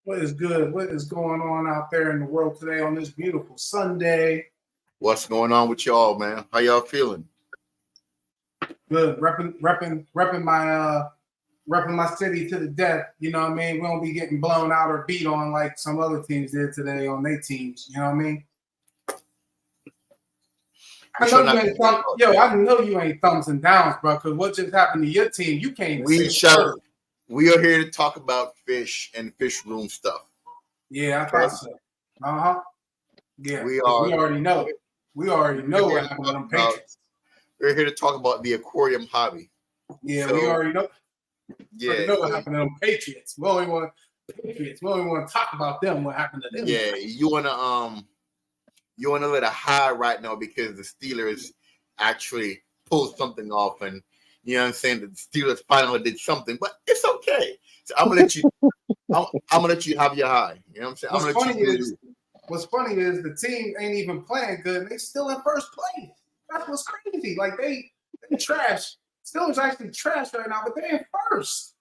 What is good? What is going on out there in the world today on this beautiful Sunday? What's going on with y'all, man? How y'all feeling? Good. Repping my city to the death. You know what I mean? We don't be getting blown out or beat on like some other teams did today on their teams. You know what I mean? I know you ain't thumbs and downs, bro. Because what just happened to your team? You can't even say a word. We are here to talk about fish and fish room stuff. Yeah, I thought so. Yeah, we already know. We already know what happened to them Patriots. We're here to talk about the aquarium hobby. Yeah, we already know. Yeah, we know what happened to them Patriots. We only want to talk about them. What happened to them? Yeah, you wanna let a high right now because the Steelers actually pulled something off, and you know what I'm saying. The Steelers finally did something, but it's okay. So I'm gonna let you. I'm gonna let you have your high. You know what I'm saying. What's funny is the team ain't even playing good, and they still in first place. That's what's crazy. Like they trash. Steelers actually trash right now, but they in first.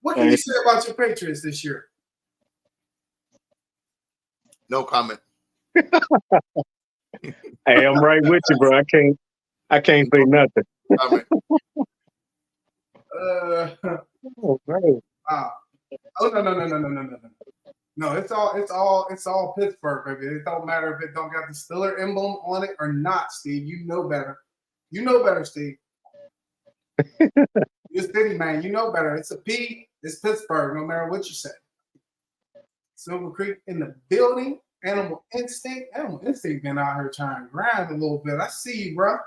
What can you say about your Patriots this year? No comment. Hey, I'm right with you, bro. I can't say nothing. Oh, no. No, it's all Pittsburgh, baby. It don't matter if it don't got the Steeler emblem on it or not, Steve. You know better. You know better, Steve. You're city man. You know better. It's a P. It's Pittsburgh. No matter what you say. Silver Creek in the building. Animal Instinct. Animal Instinct been out here trying to grind a little bit. I see you, bro. I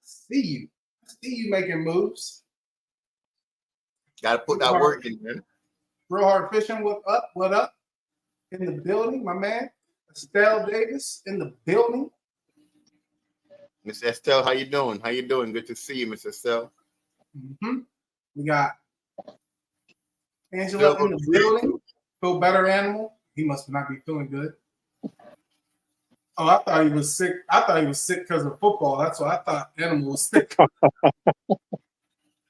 see you making moves. Got to put that work in, man. Real Hard Fishing. What up? What up? In the building, my man. Estelle Davis in the building. Miss Estelle, how you doing? How you doing? Good to see you, Miss Estelle. Mm-hmm. We got Angela in the building. Feel better, Animal. He must not be feeling good. Oh, I thought he was sick. I thought he was sick because of football. That's why I thought Animal was sick.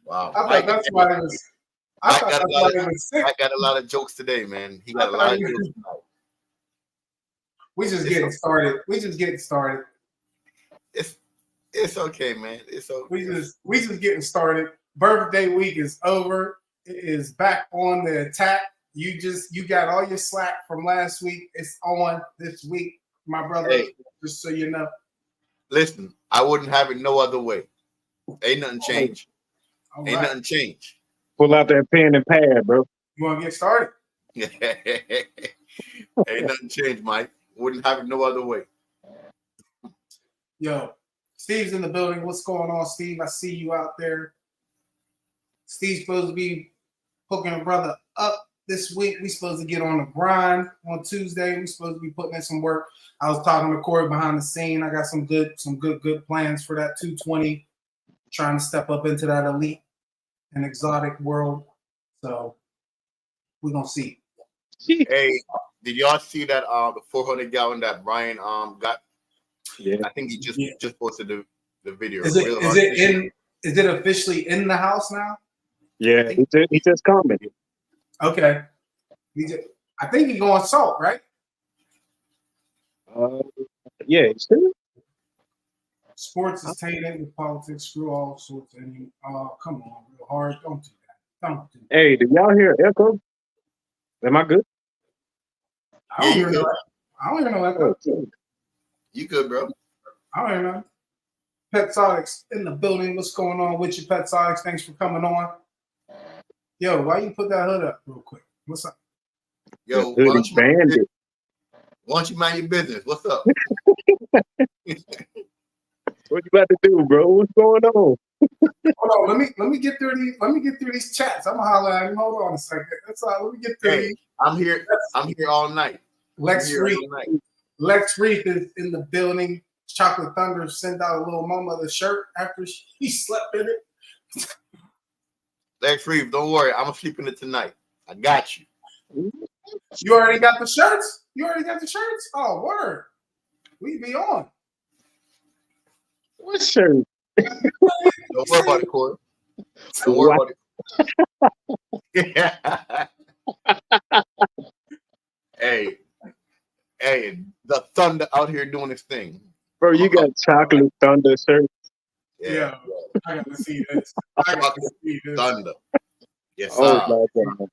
Wow. I thought that's why he was. I got a lot of jokes today, man. He got a lot of jokes tonight. We just getting started. It's okay, man. It's okay. We just getting started. Birthday week is over. It is back on the attack. You got all your slack from last week. It's on this week, my brother. Hey, just so you know. Listen, I wouldn't have it no other way. Ain't nothing changed. Right. Ain't nothing changed. Pull out that pen and pad, bro. You want to get started? Ain't nothing changed, Mike. Wouldn't have it no other way. Yo, Steve's in the building. What's going on, Steve? I see you out there. Steve's supposed to be hooking a brother up this week. We supposed to get on the grind on Tuesday. We supposed to be putting in some work. I was talking to Corey behind the scene. I got some good plans for that 220. Trying to step up into that elite and exotic world. So we're gonna see. Hey, did y'all see that the 400 gallon that Brian got? Yeah. I think he just posted the video. Is it officially in the house now? Yeah, he just commented. Okay. I think he's going salt, right? Yeah, he's still. Sports is tainted with politics. Screw all sorts. Come on, real hard. Don't do that. Don't do that. Hey, did y'all hear echo? Am I good? I don't even know echo. You good, bro? I don't even know. Pet Sonics in the building. What's going on with you, Pet Sonics? Thanks for coming on. Yo, why you put that hood up real quick? What's up? Yo, why don't you mind your business? What's up? What you about to do, bro? What's going on? Hold on, let me get through these. Let me get through these chats. I'm gonna holler at him. Hold on a second. That's all. Let me get through these. I'm here all night. Lex Reef is in the building. Chocolate Thunder sent out a little mama the shirt after she slept in it. Lex Reef, don't worry. I'm gonna sleep in it tonight. I got you. You already got the shirts? Oh, word. We be on. What shirt? Don't worry about it, Corey. Don't worry about it. the thunder out here doing its thing. Bro, you got chocolate thunder shirt. Yeah. I got to see this. I got to see this. Thunder. Yes, Oh sir. my God.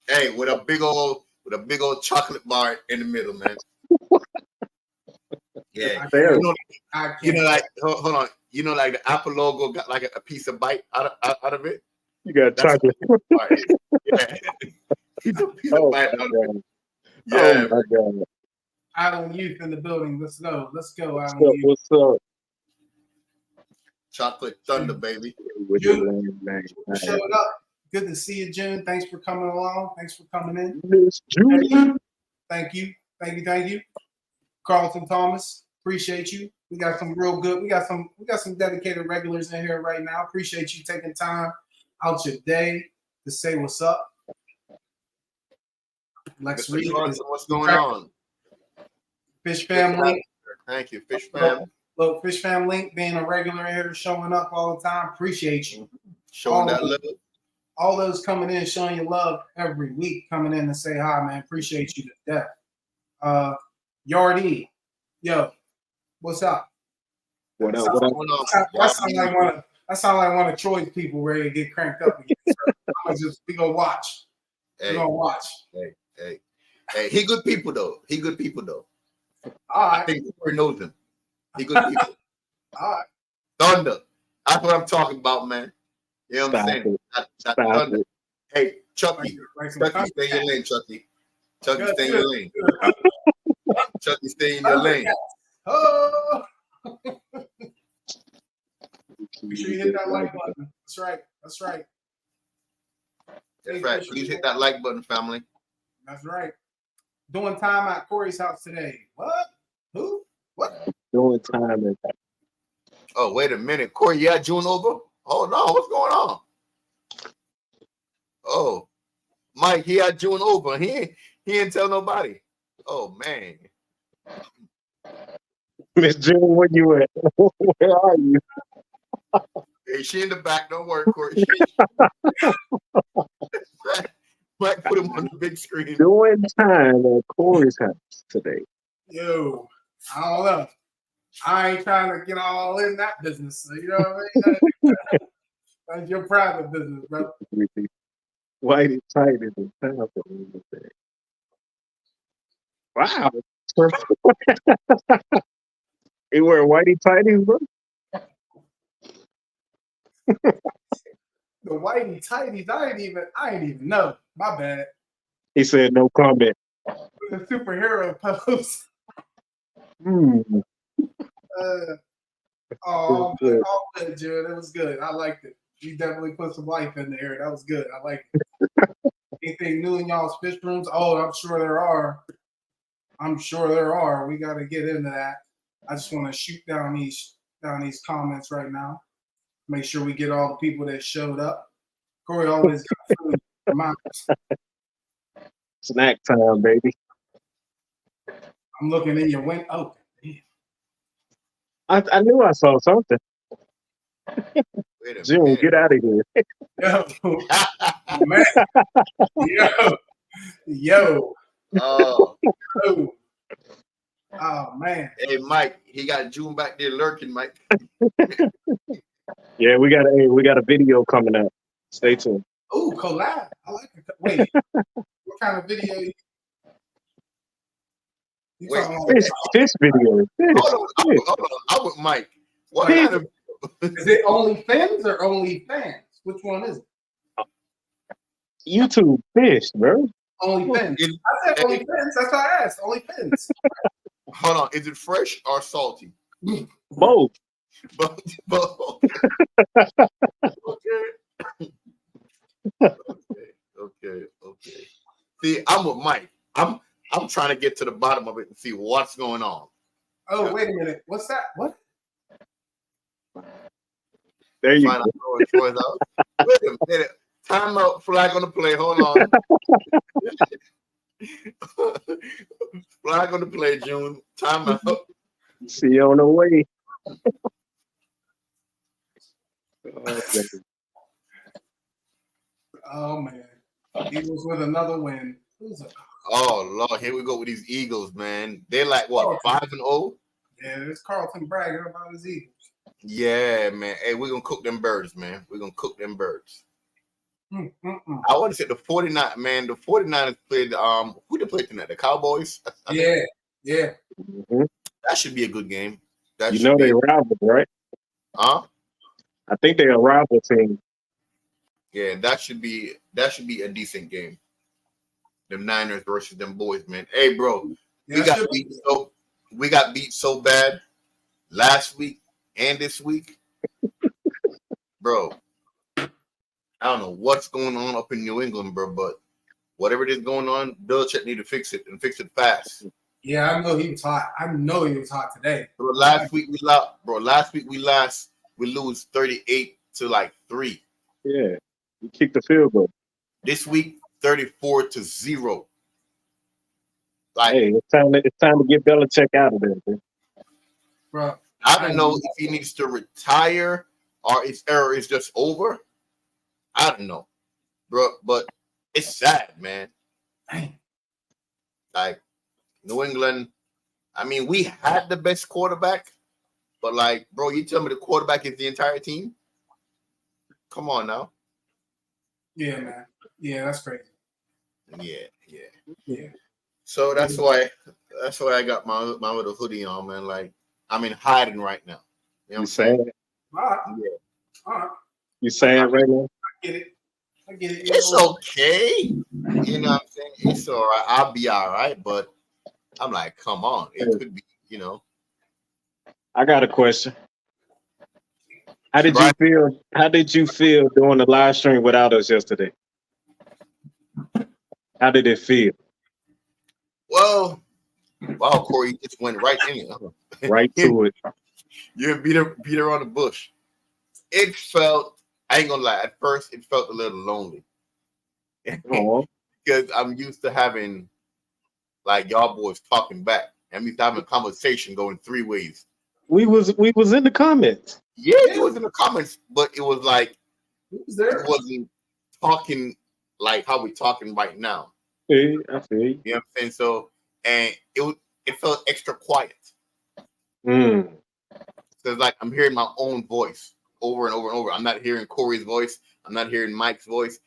Hey, with a big old chocolate bar in the middle, man. Yeah. Fair. Like hold on. You know, like the Apple logo got like a piece of bite out of it. You got That's chocolate. Yeah. Piece of bite out of it. Yeah. Oh my God. Island Youth in the building. Let's go. Let's go, Island What's up? Youth. What's up? Chocolate thunder, baby. June, showed up. Good to see you, June. Thanks for coming along. Thanks for coming in. Miss June. Thank you. Carlton Thomas, appreciate you. We got some real good. We got some dedicated regulars in here right now. Appreciate you taking time out your day to say what's up. Lex Reed, what's going on? Fish Family. Thank you, Fish Fam. Look, Fish Fam Link being a regular here, showing up all the time. Appreciate you. Showing that love. All those coming in, showing you love every week, coming in to say hi, man. Appreciate you to death. Yardie, yo, what's up? What up? That sounds like one of Troy's people ready to get cranked up again. So we gonna watch. Hey, we gonna watch. Hey, he good people though. All right. I think Corey knows him. He good people. All right. Thunder. That's what I'm talking about, man. You know what I'm saying? That thunder. Hey, Chucky. Chucky, stay in your lane, Chucky. Chucky, stay in your lane. Chucky, stay in your lane. Oh. Make sure you hit that like button. That's right. That's right. Please hit that like button, family. That's right. Doing time at Corey's house today. What? Who? What? Doing time at that. Oh, wait a minute. Corey, you had June over? Oh, no. What's going on? Oh, Mike, he had June over. He didn't tell nobody. Oh, man. Miss June, where you at? Where are you? Hey, she in the back. Don't worry, Corey. Mike put him on the big screen. Doing time at Corey's house today. Yo, I don't know. I ain't trying to get all in that business. So you know what I mean? That's your private business, bro. Whitey tight in the town for everything. Wow. You wear whitey tighties, bro? The whitey tighties, I ain't even know. My bad. He said no comment. The superhero pose. All good, Jared. That was good. I liked it. You definitely put some life in there. That was good. I liked it. Anything new in y'all's Fishrooms? Oh, I'm sure there are. We got to get into that. I just want to shoot down these comments right now. Make sure we get all the people that showed up. Corey always got food for mine. Snack time, baby. I'm looking in your window. Oh, I knew I saw something. June, get out of here. Yo, man. Yo. Oh, man. Hey, Mike, he got June back there lurking, Mike. Yeah, we got a video coming out. Stay tuned. Oh, collab. I like it. Wait, what kind of video? Fish video. Hold on. I'm with Mike. What kind of? Is it OnlyFans or OnlyFans? Which one is it? YouTube fish, bro. OnlyFans. I said OnlyFans. That's why I asked. OnlyFans. Hold on. Is it fresh or salty? Both. Both. Okay. See, I'm with Mike. I'm trying to get to the bottom of it and see what's going on. Oh, wait a minute. What's that? What? There you go. Wait a minute. Time out. Flag on the play. Hold on. Flag on the play, June. Time out. See you on the way. Oh man. Eagles with another win. Oh Lord, here we go with these Eagles, man. They're like what, 5-0? Yeah, it's Carlton bragging about his Eagles. Yeah, man. Hey, we're gonna cook them birds, man. We're gonna cook them birds. Mm-mm. I want to say the 49, man. The 49ers played who they played tonight? The Cowboys. I think. Yeah. Mhm. That should be a good game. That You should know be they rival, right? huh? I think they're a rival team. Yeah, that should be a decent game. Them Niners versus them boys, man. Hey, bro, Yeah, we got beat so bad last week and this week, bro. I don't know what's going on up in New England, bro, but whatever it is going on, Belichick need to fix it and fix it fast. Yeah, I know he was hot. I know he was hot today. Bro, last week we lost. Bro, last week we lose 38-3. Yeah, you kicked the field goal. This week 34-0. Like, Hey, it's time to get Belichick out of there, man. Bro, I don't know if he needs to retire or his era is just over. I don't know, bro, but it's sad, man. dang. Like New England, I mean, we had the best quarterback, but like, bro, you tell me the quarterback is the entire team? Come on now. Yeah, man. Yeah, that's crazy. Yeah. So that's why I got my little hoodie on, man. Like I'm in hiding right now. You know what I'm saying? All right. Yeah. All right. You sad right now? I get it. It's okay. You know what I'm saying? It's all right. I'll be all right. But I'm like, come on. It could be, you know. I got a question. How did Right. you feel? How did you feel doing the live stream without us yesterday? How did it feel? Well, wow, Corey, you just went right in it. Right to it. You beat her on the bush. It felt, I ain't gonna lie, at first it felt a little lonely. Oh, Because I'm used to having like y'all boys talking back. I'm used to having a conversation going three ways. we was in the comments. Yeah, it was in the comments, but it was like Who was there? it wasn't talking like how we talking right now. See, I feel you. You know what I'm saying? So, and it felt extra quiet. Mm. So it's like I'm hearing my own voice over and over and over. I'm not hearing Corey's voice. I'm not hearing Mike's voice.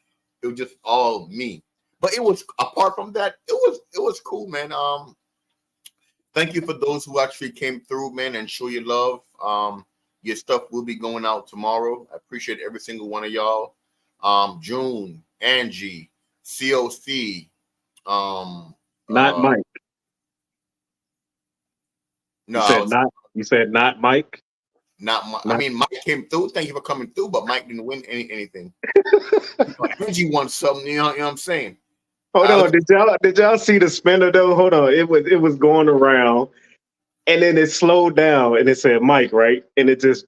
It was just all me. But it was, apart from that, it was cool, man. Thank you for those who actually came through, man, and show your love. Your stuff will be going out tomorrow. I appreciate every single one of y'all. June, Angie, COC, Not Mike. No, You said not Mike. not Mike. I mean, Mike came through. Thank you for coming through, but Mike didn't win anything. Angie won something. You know what I'm saying? Hold on. Did y'all see the spinner though? Hold on. It was going around, and then it slowed down, and it said Mike, right? And it just.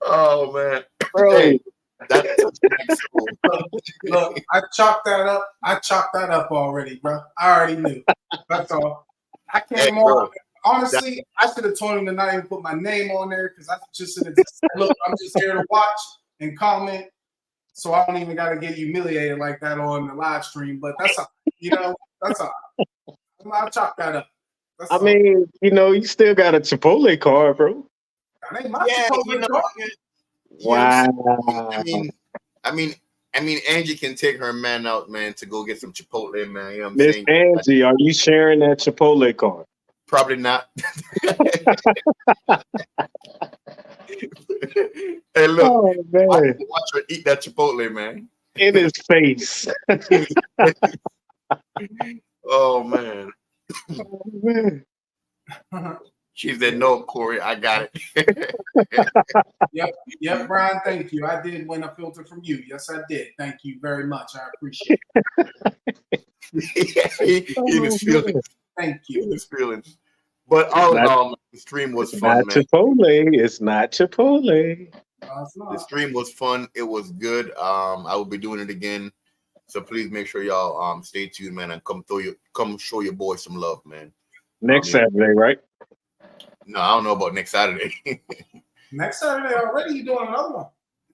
Oh man, Bro. Hey, that's Look, I chalked that up already, bro. I already knew. That's all. I came Hey, on. bro. Honestly, I should have told him to not even put my name on there because I just should have just said, look, I'm just here to watch and comment. So I don't even got to get humiliated like that on the live stream. But that's all. You know, that's all. I'll chalk that up. That's all. mean, you still got a Chipotle card, bro. That ain't my Yeah, Chipotle card. Wow. I mean, Angie can take her man out, man, to go get some Chipotle, man. You know what I'm Miss saying? Angie, are you sharing that Chipotle card? Probably not. Hey, look, Oh I man, can watch her eat that Chipotle, man. in his face. Oh man. Oh, man. She said, "No, Corey, I got it." Yep, Brian, thank you. I did win a filter from you. Yes, I did. Thank you very much. I appreciate it. He was feeling. Thank He you. was feeling. But the stream was fun, Not man. Chipotle. It's not Chipotle. It's The not. stream was fun. It was good. I will be doing it again. So please make sure y'all stay tuned, man, and come show your boy some love, man. Next Saturday, right? No, I don't know about next Saturday. Next Saturday already, you doing another one?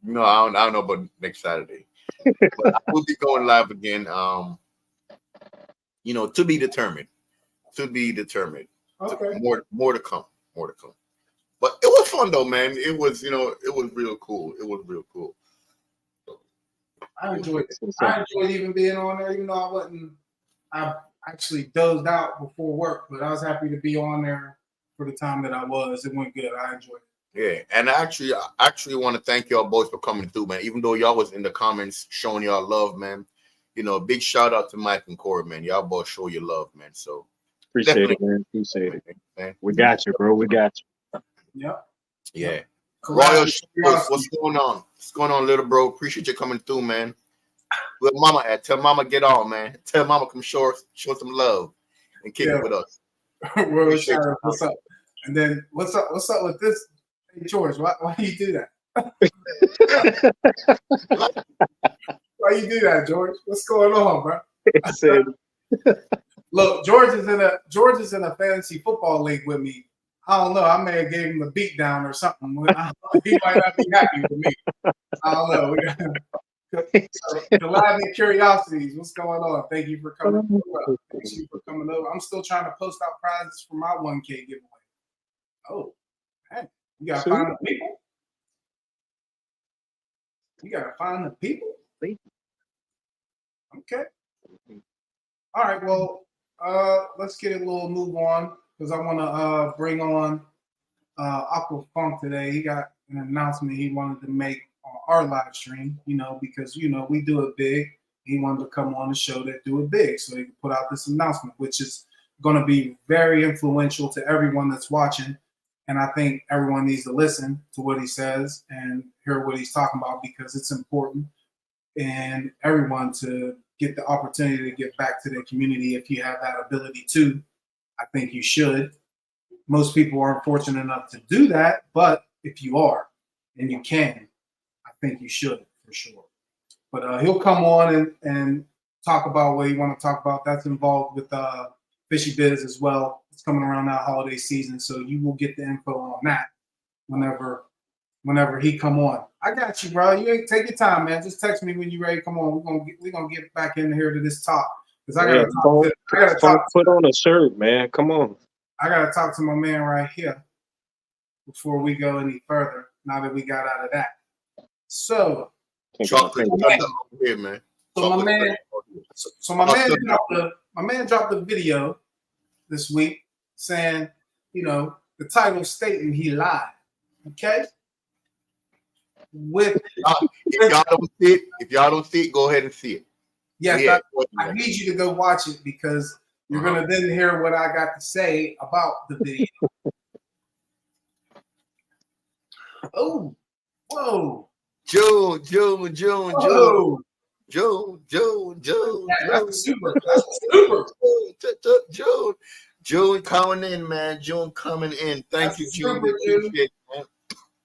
No, I don't know about next Saturday. But I will be going live again. To be determined. To be determined. Okay. More to come. More to come. But it was fun though, man. It was, it was real cool. It was real cool. I enjoyed it. I enjoyed even being on there, even though I actually dozed out before work, but I was happy to be on there for the time that I was. It went good. I enjoyed it. Yeah, and I actually want to thank y'all boys for coming through, man. Even though y'all was in the comments showing y'all love, man. Big shout out to Mike and Corey, man. Y'all boys show your love, man. So appreciate it, man. Appreciate it, man. We got you, bro. We got you. Yep. Yeah. Yep. Royal, what's going on? What's going on, little bro? Appreciate you coming through, man. Where Mama at? Tell Mama get on, man. Tell Mama come show some love and kick it with us. Royal Shadow, what's up? And then what's up with this? Hey, George, why do you do that? Why you do that, George? What's going on, bro? Look, George is in a fantasy football league with me. I don't know. I may have gave him a beat down or something. He might not be happy with me. I don't know. Galavian Curiosities, what's going on? Thank you for coming over. Thank you for coming over. I'm still trying to post out prizes for my 1K giveaway. Oh, man. You gotta find the people. You gotta find the people. Okay. All right. Well, let's get a little move on because I want to bring on Aqua Funk today. He got an announcement he wanted to make on our live stream. Because we do it big. He wanted to come on the show that do it big, so he could put out this announcement, which is going to be very influential to everyone that's watching. And I think everyone needs to listen to what he says and hear what he's talking about because it's important. And everyone to get the opportunity to get back to their community if you have that ability to. I think you should. Most people aren't fortunate enough to do that, but if you are and you can, I think you should for sure. But he'll come on and talk about what he want to talk about. That's involved with Fishy Biz as well. It's coming around that holiday season, so you will get the info on that whenever he come on. I got you, bro. You ain't take your time, man. Just text me when you're ready. Come on, we're gonna get back in here to this talk because I gotta talk. Put on a shirt, man. Come on. I gotta talk to my man right here before we go any further. Now that we got out of that, so chocolate here, man. So my man dropped the video this week saying, the title stating he lied. Okay. If y'all don't see it, go ahead and see it. Yes, I need you to go watch it because you're gonna then hear what I got to say about the video. Oh, whoa. June. That's super. June coming in, man. June coming in. Thank you, June. Appreciate it, man.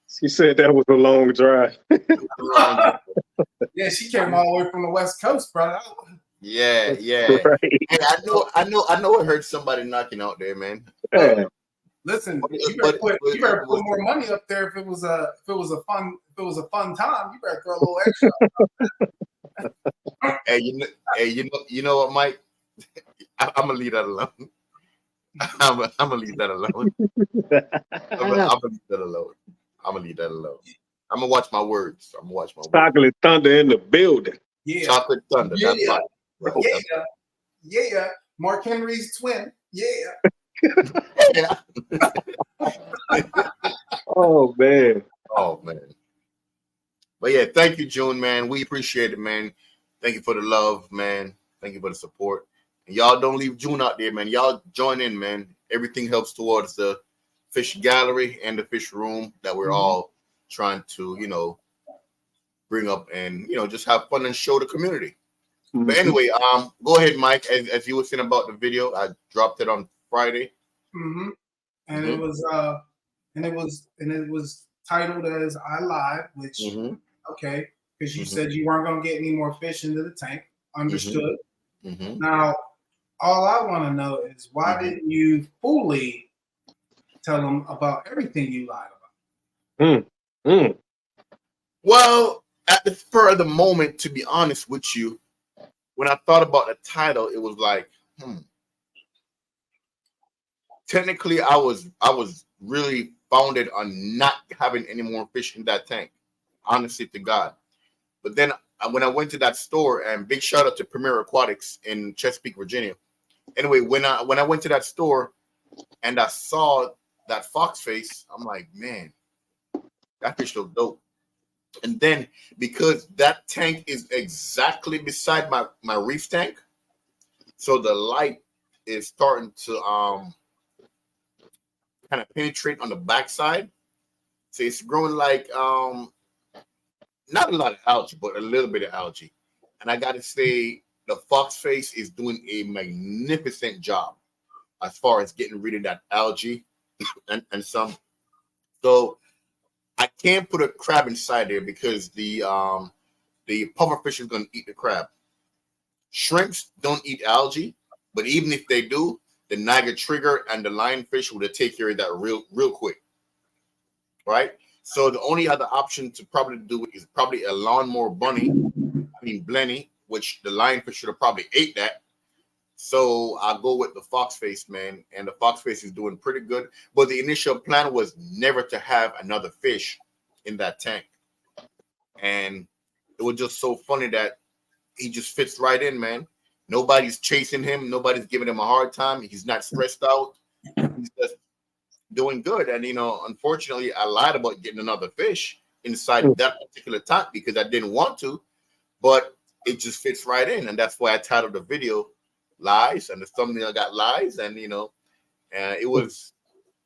She said that was a long drive. Yeah, she came all the way from the West Coast, brother. Yeah. Right. Hey, I know it hurt somebody knocking out there, man. Yeah. Listen, you better put more money up there if it was a fun time. You better throw a little extra. You know what, Mike? I'm gonna leave that alone. I'm gonna leave that alone. I'm gonna leave that alone. I'm gonna watch my words. Chocolate Thunder in the building. Yeah. Chocolate Thunder. Yeah. That's right. Yeah. Mark Henry's twin. Yeah. Yeah. Oh man. But yeah, thank you, June, man. We appreciate it, man. Thank you for the love, man. Thank you for the support. And y'all don't leave June out there, man. Y'all join in, man. Everything helps towards the fish gallery and the fish room that we're all trying to, bring up and, just have fun and show the community. Mm-hmm. But anyway, go ahead, Mike. As you were saying about the video, I dropped it on Friday. Mm-hmm. And it was titled as I Lied, which okay, because you said you weren't gonna get any more fish into the tank. Understood. Mm-hmm. Now, all I want to know is why didn't you fully tell them about everything you lied about? Well, at the spur of the moment, to be honest with you, when I thought about the title, it was like, technically, I was really founded on not having any more fish in that tank, honestly to God. But then when I went to that store, and big shout out to Premier Aquatics in Chesapeake, Virginia. Anyway, when I went to that store and I saw that fox face, I'm like, man, that fish looked dope. And then because that tank is exactly beside my reef tank, so the light is starting to kind of penetrate on the backside. So it's growing like not a lot of algae, but a little bit of algae. And I gotta say, the fox face is doing a magnificent job as far as getting rid of that algae and some. So I can't put a crab inside there because the pufferfish is gonna eat the crab. Shrimps don't eat algae, but even if they do, the Niagara trigger and the lionfish will take care of that real quick, right? So the only other option to probably do it is probably a lawnmower bunny, blenny, which the lionfish should have probably ate that. So I'll go with the fox face, man, and the fox face is doing pretty good. But the initial plan was never to have another fish in that tank, and it was just so funny that he just fits right in, man. Nobody's chasing him. Nobody's giving him a hard time. He's not stressed out. He's just doing good. And, unfortunately, I lied about getting another fish inside that particular tank because I didn't want to, but it just fits right in. And that's why I titled the video Lies, and the thumbnail got lies. And, it was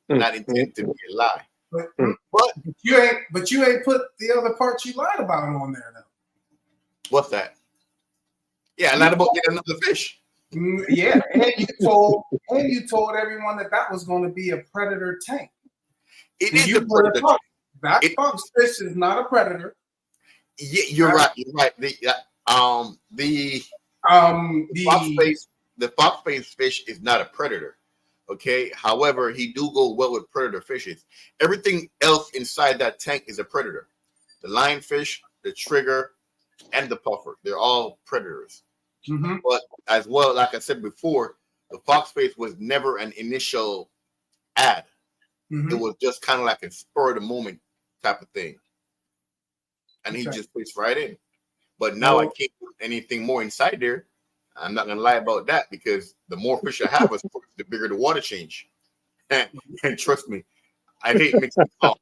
not intended to be a lie. But you ain't put the other part you lied about on there, though. What's that? Yeah, I lied about getting another fish. Yeah, and you told everyone that was going to be a predator tank. It is a predator tank. That fox fish is not a predator. Yeah, you're right. You're right. The fox face fish is not a predator. Okay. However, he do go well with predator fishes. Everything else inside that tank is a predator. The lionfish, the trigger, and the puffer. They're all predators. Mm-hmm. But as well, like I said before, the fox face was never an initial ad. Mm-hmm. It was just kind of like a spur of the moment type of thing. And he just fits right in. But now I can't put anything more inside there. I'm not gonna lie about that because the more fish I have, the bigger the water change. And trust me, I hate mixing salt.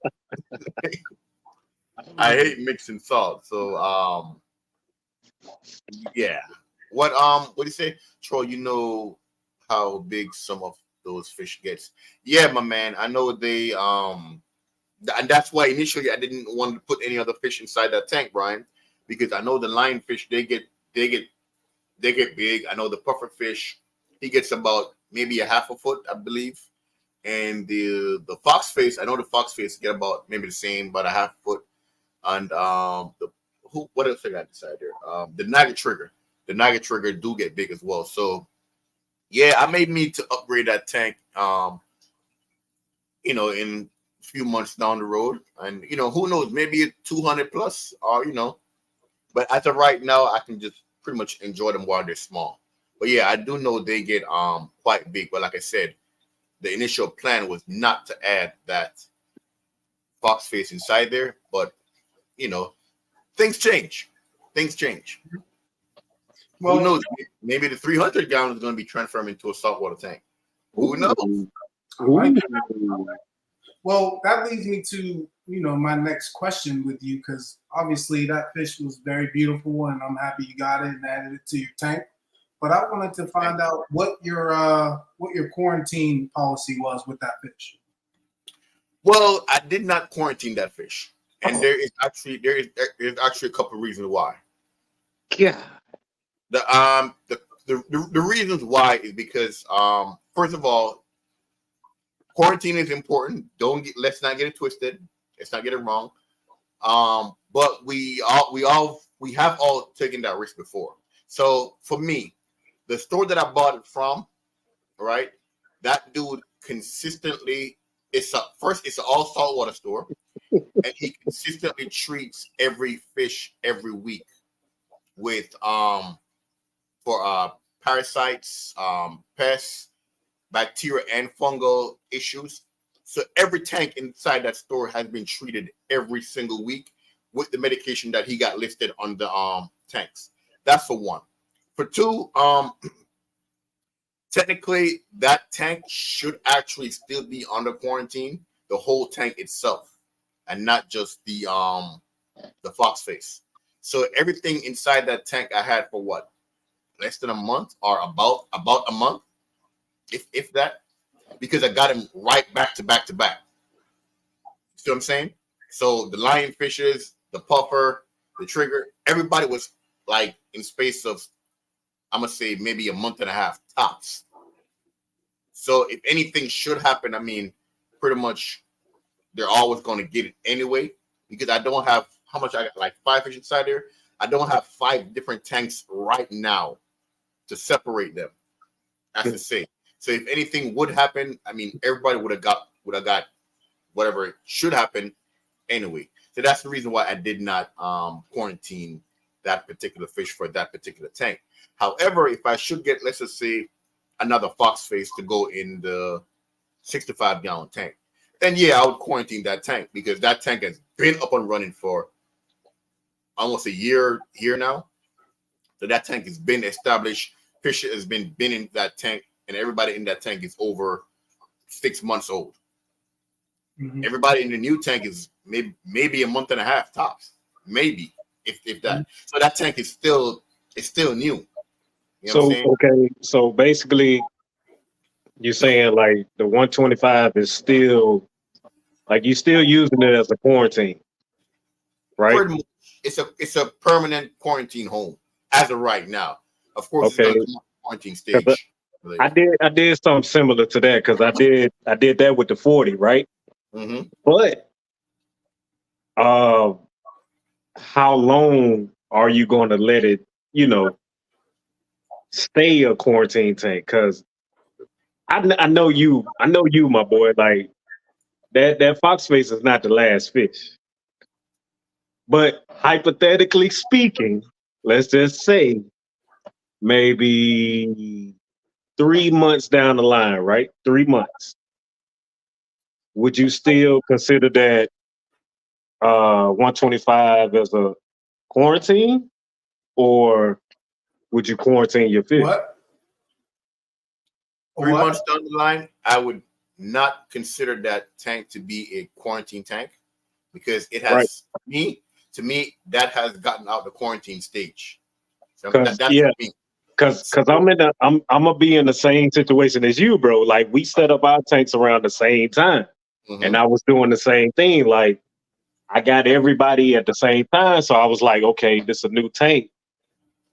I hate mixing salt. So yeah. What do you say, Troy? You know how big some of those fish gets. Yeah, my man. I know they and that's why initially I didn't want to put any other fish inside that tank, Brian, because I know the lionfish they get big. I know the puffer fish, he gets about maybe a half a foot, I believe. And the fox face, I know the fox face get about maybe the same, about a half foot. And what else I got inside there? The Niagara trigger. The Niagara trigger do get big as well. So yeah, I may need to upgrade that tank in a few months down the road. And who knows, maybe a 200 plus or but as of right now, I can just pretty much enjoy them while they're small. But yeah, I do know they get quite big. But like I said, the initial plan was not to add that fox face inside there. But things change. Well, who knows? Maybe the 300 gallon is going to be transformed into a saltwater tank. Who knows? Well, that leads me to my next question with you, because obviously that fish was very beautiful, and I'm happy you got it and added it to your tank. But I wanted to find out what your quarantine policy was with that fish. Well, I did not quarantine that fish, and there is actually a couple of reasons why. Yeah. The reasons why is because first of all, quarantine is important. Let's not get it twisted. Let's not get it wrong. But we have all taken that risk before. So for me, the store that I bought it from, right, that dude consistently, it's an all saltwater store. and he consistently treats every fish every week with for parasites, pests, bacteria, and fungal issues. So every tank inside that store has been treated every single week with the medication that he got listed on the tanks. That's for one. For two, technically that tank should actually still be under quarantine, the whole tank itself, and not just the fox face. So everything inside that tank I had for what, less than a month, or about a month, if that, because I got him right back to back to back. See what I'm saying? So the lionfishes, the puffer, the trigger, everybody was like in space of, I'm gonna say maybe a month and a half tops. So if anything should happen, I mean, pretty much they're always going to get it anyway, because I don't have, how much I got, like 5 fish inside there. I don't have 5 different tanks right now to separate them, as to say. So if anything would happen, I mean, everybody would have got whatever should happen anyway. So that's the reason why I did not quarantine that particular fish for that particular tank. However, if I should get, let's just say, another fox face to go in the 65-gallon tank, then yeah, I would quarantine that tank, because that tank has been up and running for almost a year now. So that tank has been established. Fish has been in that tank, and everybody in that tank is over 6 months old. Mm-hmm. Everybody in the new tank is maybe a month and a half tops, maybe if that. Mm-hmm. So that tank is still new. You know okay, so basically, you're saying like the 125 is still, like, you're still using it as a quarantine, right? Pretty much. It's a permanent quarantine home as of right now. Of course, okay. It's not quarantine stage. I did something similar to that, because I did that with the 40, right? Mm-hmm. But how long are you going to let it, stay a quarantine tank? Because I know you, my boy. Like that fox face is not the last fish. But hypothetically speaking, let's just say maybe 3 months down the line, right? 3 months. Would you still consider that 125 as a quarantine, or would you quarantine your fish? What? 3 months down the line, I would not consider that tank to be a quarantine tank, because it has to me that has gotten out the quarantine stage. So that's me. Cause I'm gonna be in the same situation as you, bro. Like, we set up our tanks around the same time, mm-hmm. and I was doing the same thing. Like, I got everybody at the same time, so I was like, okay, this is a new tank.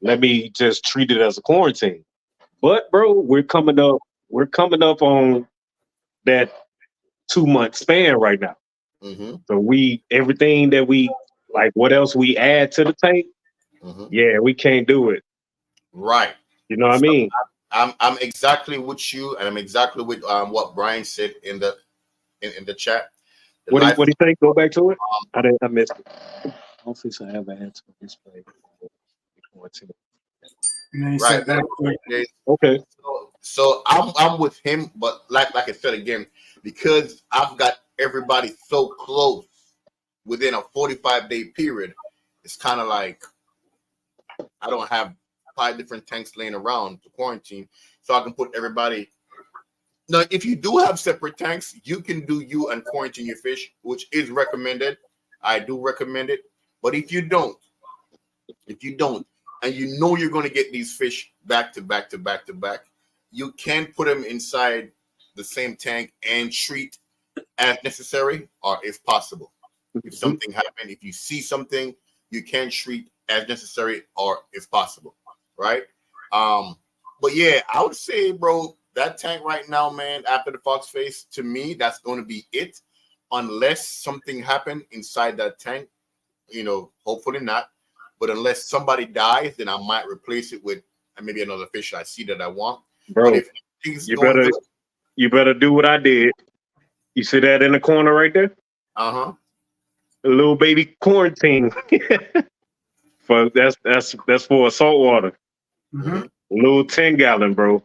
Let me just treat it as a quarantine. But bro, we're coming up on that 2 month span right now. Mm-hmm. So everything that we like, what else we add to the tank? Mm-hmm. Yeah, we can't do it. Right. You know what I mean? I'm exactly with you, and I'm exactly with what Brian said in the chat. What do you think? Go back to it. I missed it. Hopefully, I have an answer for display. Right. Okay. So I'm with him, but like I said again, because I've got everybody so close within a 45-day period, it's kind of like I don't have 5 different tanks laying around to quarantine, so I can put everybody. Now, if you do have separate tanks, you can do you and quarantine your fish, which is recommended. I do recommend it. But if you don't, and you know you're going to get these fish back to back to back to back, you can put them inside the same tank and treat as necessary, or if possible. If something happened, if you see something, you can treat as necessary or if possible, right? But yeah, I would say, bro, that tank right now, man, after the fox face, to me, that's going to be it, unless something happened inside that tank. Hopefully not. But unless somebody dies, then I might replace it with maybe another fish I see that I want. Bro, but if you better do what I did. You see that in the corner right there? Uh-huh. a little baby quarantine. For that's for salt water. Mm-hmm. A little 10-gallon, bro.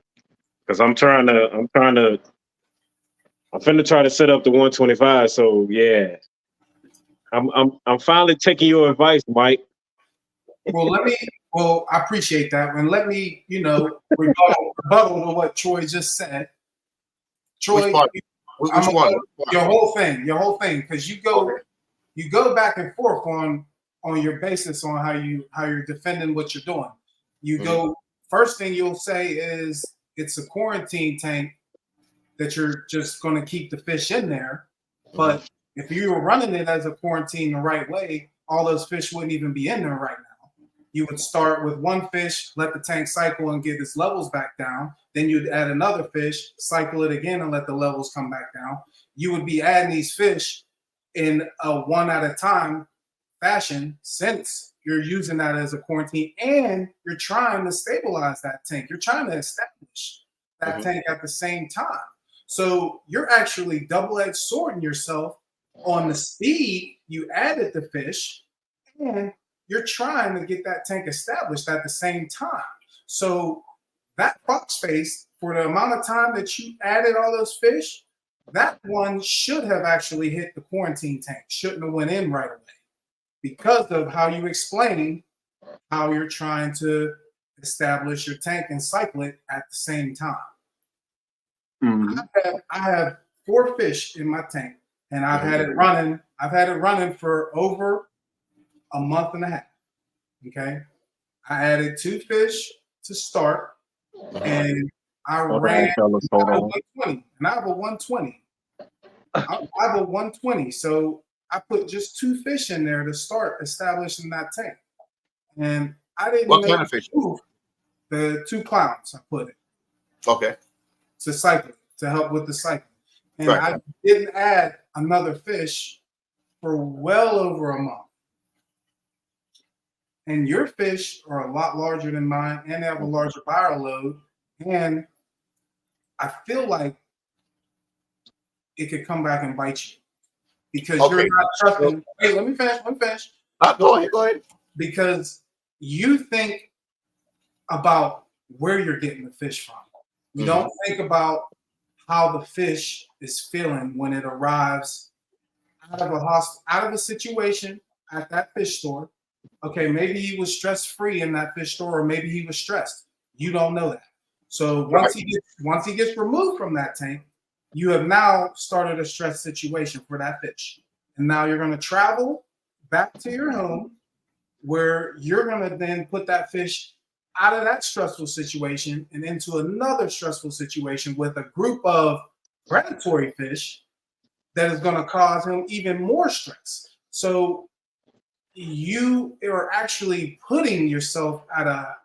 Because I'm finna try to set up the 125. So yeah, I'm finally taking your advice, Mike. Well, I appreciate that. And let me, rebuttal to what Troy just said. Which Troy, part? Which I'm one? your whole thing, because you go back and forth on your basis on how you're defending what you're doing. You go first thing you'll say is it's a quarantine tank that you're just going to keep the fish in there, but if you were running it as a quarantine the right way, all those fish wouldn't even be in there right now. You would start with one fish, let the tank cycle and get its levels back down. Then you'd add another fish, cycle it again, and let the levels come back down. You would be adding these fish in a one at a time fashion, since you're using that as a quarantine and you're trying to stabilize that tank. You're trying to establish that tank at the same time. So you're actually double-edged swording yourself on the speed you added the fish, and you're trying to get that tank established at the same time. So that box space, for the amount of time that you added all those fish, that one should have actually hit the quarantine tank, shouldn't have went in right away, because of how you explain how you're trying to establish your tank and cycle it at the same time. I have 4 fish in my tank, and I've had it running for over a month and a half. Okay, I added 2 fish to start, and I ran. Fellas, hold on. 120, and I have a 120. I have a 120, so I put just 2 fish in there to start establishing that tank, and I didn't. What kind of fish? The 2 clowns I put it. Okay. To cycle, to help with the cycle. And right. I didn't add another fish for well over a month. And your fish are a lot larger than mine, and they have a larger viral load. And I feel like it could come back and bite you, because you're not trusting. Hey, let me finish. Go ahead. Because you think about where you're getting the fish from. You don't think about how the fish is feeling when it arrives out of a situation at that fish store. Okay, maybe he was stress-free in that fish store, or maybe he was stressed. You don't know that. So once he gets removed from that tank, you have now started a stress situation for that fish. And now you're going to travel back to your home, where you're going to then put that fish out of that stressful situation and into another stressful situation with a group of predatory fish that is going to cause him even more stress. So you are actually putting yourself at a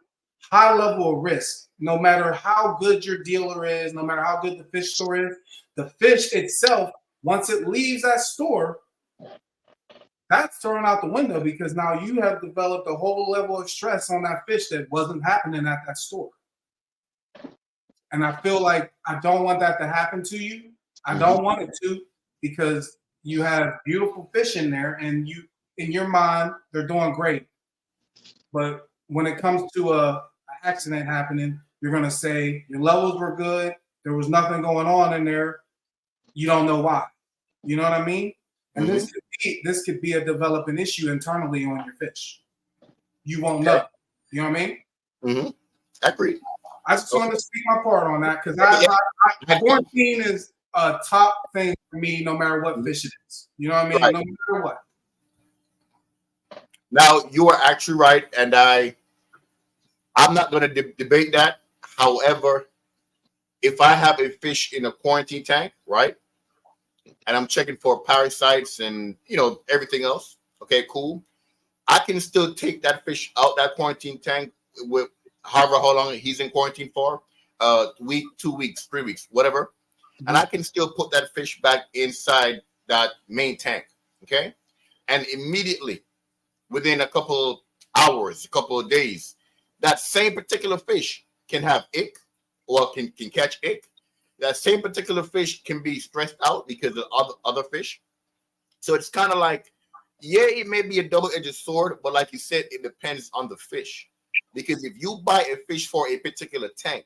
high level of risk. No matter how good your dealer is, no matter how good the fish store is, the fish itself, once it leaves that store, that's thrown out the window, because now you have developed a whole level of stress on that fish that wasn't happening at that store. And I feel like I don't want that to happen to you. I don't want it to, because you have beautiful fish in there, and you, in your mind, they're doing great. But when it comes to an accident happening, you're going to say your levels were good, there was nothing going on in there. You don't know why. You know what I mean? And this could be a developing issue internally on your fish. You won't know. You know what I mean? I agree. I just wanted to speak my part on that, because quarantine is a top thing for me, no matter what fish it is. You know what I mean? Right. No matter what. Now, you are actually right, and I'm not going to debate that. However, if I have a fish in a quarantine tank, right, and I'm checking for parasites and, everything else, okay, cool, I can still take that fish out that quarantine tank with how long he's in quarantine for, week, 2 weeks, 3 weeks, whatever, and I can still put that fish back inside that main tank, okay, and immediately, within a couple hours, a couple of days, that same particular fish can have ick, or can catch ick. That same particular fish can be stressed out because of other fish. So it's kind of like yeah, it may be a double-edged sword, but like you said, it depends on the fish. Because if you buy a fish for a particular tank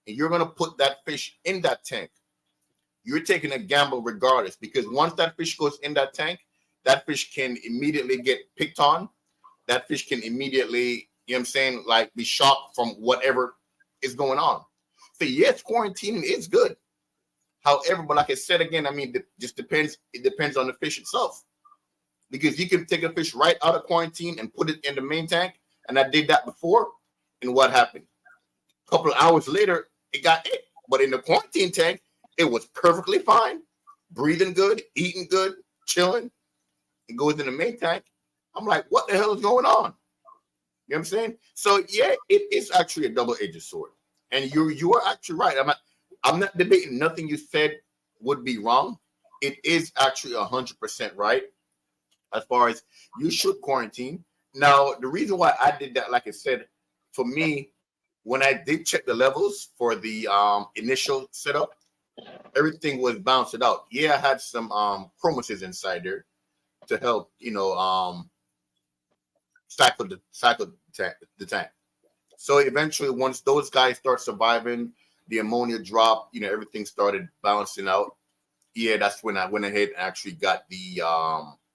and you're gonna put that fish in that tank, you're taking a gamble regardless. Because once that fish goes in that tank, that fish can immediately get picked on. That fish can immediately, you know what I'm saying, like be shocked from whatever is going on. So yes, quarantining is good. However, but like I said again, I mean, it just depends. It depends on the fish itself. Because you can take a fish right out of quarantine and put it in the main tank. And I did that before. And what happened? A couple of hours later, it got it. But in the quarantine tank, it was perfectly fine, breathing good, eating good, chilling. It goes in the main tank. I'm like, what the hell is going on? You know what I'm saying? So yeah, it is actually a double-edged sword. And you are actually right. I'm not debating nothing you said would be wrong. It is actually 100% right. As far as you should quarantine. Now, the reason why I did that, like I said, for me, when I did check the levels for the initial setup, everything was bounced out. Yeah, I had some chromases inside there to help, cycle the tank. So eventually, once those guys start surviving, the ammonia dropped, everything started balancing out. Yeah, that's when I went ahead and actually got the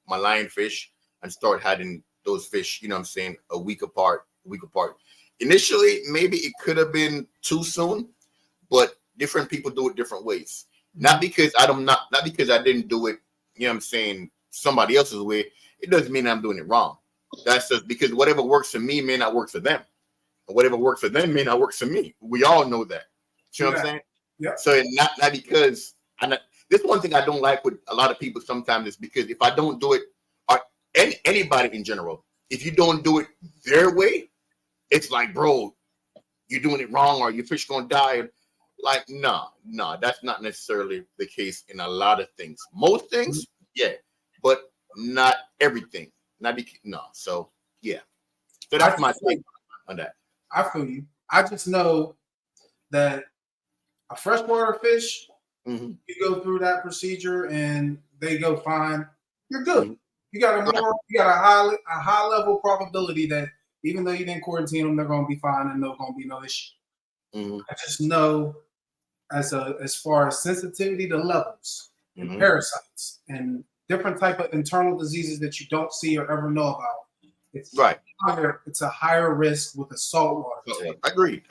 my lionfish and start having those fish, you know what I'm saying, a week apart. Initially, maybe it could have been too soon, but different people do it different ways. Not because not because I didn't do it, you know what I'm saying, somebody else's way. It doesn't mean I'm doing it wrong. That's just because whatever works for me may not work for them. And whatever works for them may not work for me. We all know that. You know what I'm saying? Yeah. So not because this one thing I don't like with a lot of people sometimes is because if I don't do it, or anybody in general, if you don't do it their way, it's like, bro, you're doing it wrong or your fish gonna die. Like, no, that's not necessarily the case in a lot of things. Most things, yeah, but not everything. So yeah. So that's my take on that. I feel you. I just know that a freshwater fish, you go through that procedure and they go fine, you're good. You got a high level probability that even though you didn't quarantine them, they're going to be fine and there's going to be no issue. I just know as far as sensitivity to levels and parasites and different type of internal diseases that you don't see or ever know about. It's right. It's a higher risk with a saltwater tank. Agreed.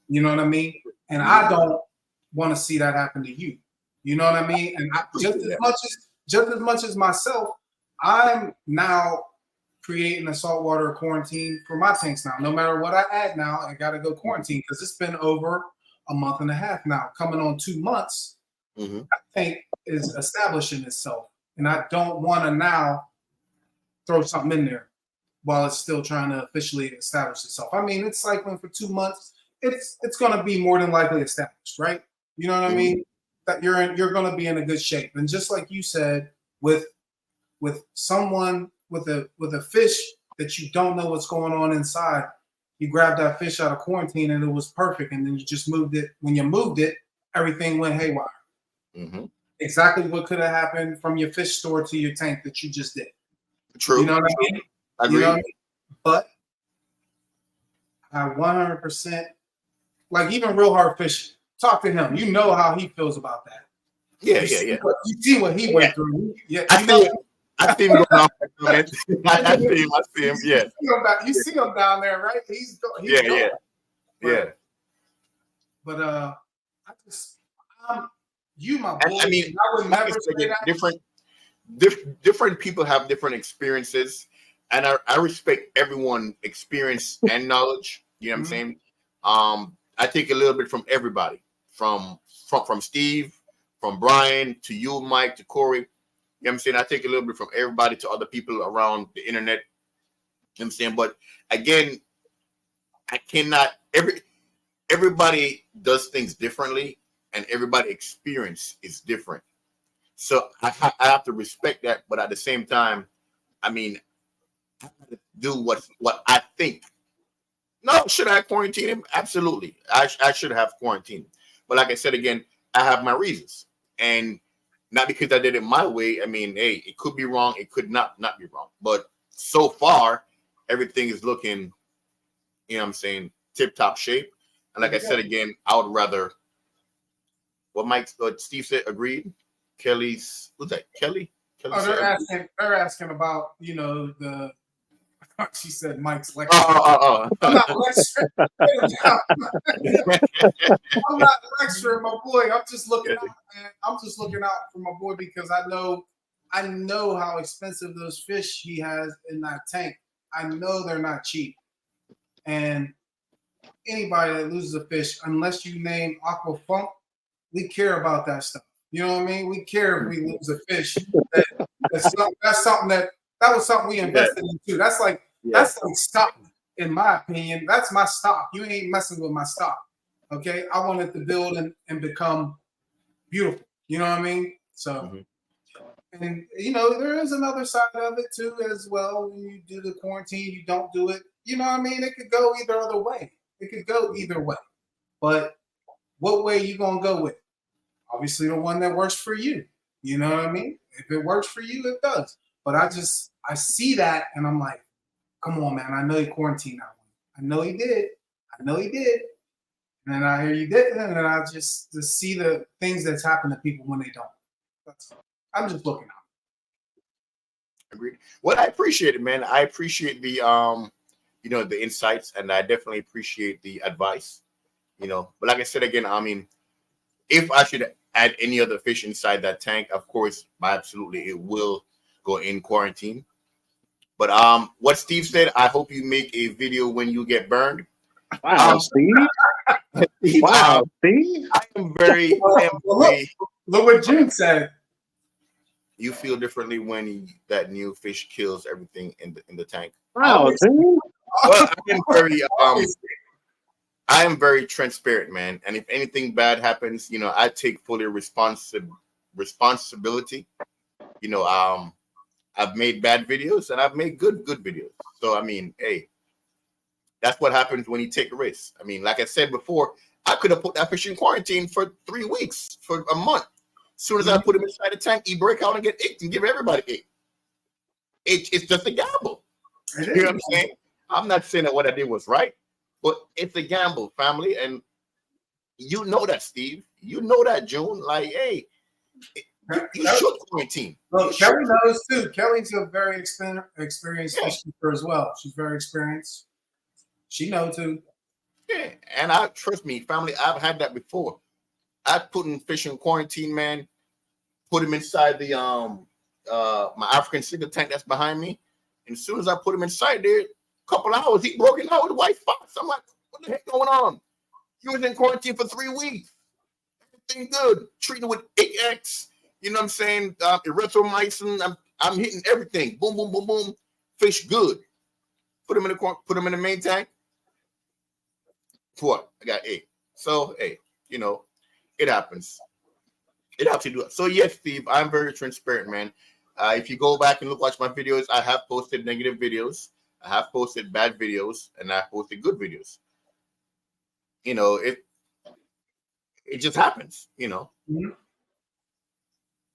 You know what I mean? And I don't want to see that happen to you. You know what I mean? And just as much as myself, I'm now creating a saltwater quarantine for my tanks now. No matter what I add now, I got to go quarantine because it's been over a month and a half now, coming on 2 months. I think is establishing itself, and I don't want to now throw something in there while it's still trying to officially establish itself. I mean, it's cycling for 2 months. It's going to be more than likely established, right? You know what I mean? That you're going to be in a good shape. And just like you said, with someone with a fish that you don't know what's going on inside, you grabbed that fish out of quarantine and it was perfect, and then you just moved it. When you moved it, everything went haywire. Exactly what could have happened from your fish store to your tank that you just did. True. You know what I mean? I agree. You know what I mean? But I 100%, like even Real Hard Fishing, talk to him. You know how he feels about that. Yeah. You see what he went through. Yeah, I see him going off. I see him. Yeah. You see him down there, right? He's going. Yeah. But you, my boy. I mean, I would never say that. Different people have different experiences, and I respect everyone's experience and knowledge. You know what I'm saying? I take a little bit from everybody, from Steve, from Brian to you, Mike, to Corey. You know what I'm saying? I take a little bit from everybody to other people around the internet. You know what I'm saying? But again, I cannot. Everybody does things differently, and everybody experience is different. So I have to respect that, but at the same time, I mean, I have to do what I think. No, should I quarantine him? Absolutely, I should have quarantined. But like I said again, I have my reasons, and Not because I did it my way. I mean, hey, it could be wrong. It could not be wrong. But so far, everything is looking, you know what I'm saying, tip-top shape. And like I said again, I would rather what Steve said, agreed. Kelly's, what's that? Kelly? Oh, Kelly they're asking about, the she said Mike's lecture. oh. I'm not lecturing. I'm not lecturing my boy. I'm just looking out, man. I'm just looking out for my boy because I know how expensive those fish he has in that tank. I know they're not cheap. And anybody that loses a fish, unless you name Aqua Funk, we care about that stuff. You know what I mean? We care if we lose a fish. That's something that was something we invested into. That's like stock, in my opinion. That's my stock. You ain't messing with my stock. Okay, I want it to build and become beautiful. You know what I mean? So, and there is another side of it too, as well. When you do the quarantine, you don't do it. You know what I mean? It could go either other way. It could go either way. But what way you gonna go with? Obviously, the one that works for you. You know what I mean? If it works for you, it does. But I see that, and I'm like, come on, man. I know he quarantined that one. I know he did. And then I hear you did, and then I just see the things that's happened to people when they don't. I'm just looking out. Agreed. Well, I appreciate it, man. I appreciate the the insights, and I definitely appreciate the advice. But like I said again, I mean, if I should add any other fish inside that tank, of course, absolutely, it will go in quarantine. But what Steve said, I hope you make a video when you get burned. Wow, Steve. Steve, wow, Steve. I am very. Look what June said. You feel differently when that new fish kills everything in the tank. Wow, Steve. Well, I am very transparent, man. And if anything bad happens, I take fully responsibility. I've made bad videos and I've made good videos. So I mean, hey, that's what happens when you take a risk. I mean, like I said before, I could have put that fish in quarantine for 3 weeks, for a month. As soon as I put him inside the tank, he break out and get icked and give everybody ick. It's just a gamble. You know what I'm saying? I'm not saying that what I did was right, but it's a gamble, family. And you know that, Steve. You know that, June. Like, hey, you should quarantine. Well, Kelly knows too. Kelly's a very experienced fish keeper as well. She's very experienced. She knows too. Yeah, and trust me, family, I've had that before. I put in fish in quarantine, man. Put him inside the my African single tank that's behind me. And as soon as I put him inside there, a couple hours, he broke out with white spots. I'm like, what the heck going on? He was in quarantine for 3 weeks. Everything good. Treated with 8X. You know what I'm saying? Erythromycin. I'm hitting everything. Boom, boom, boom, boom. Fish good. Put him in the main tank. What? I got 8. So hey, it happens. It helps you do it. So yes, Steve, I'm very transparent, man. If you go back and watch my videos, I have posted negative videos, I have posted bad videos, and I posted good videos. It just happens, Mm-hmm.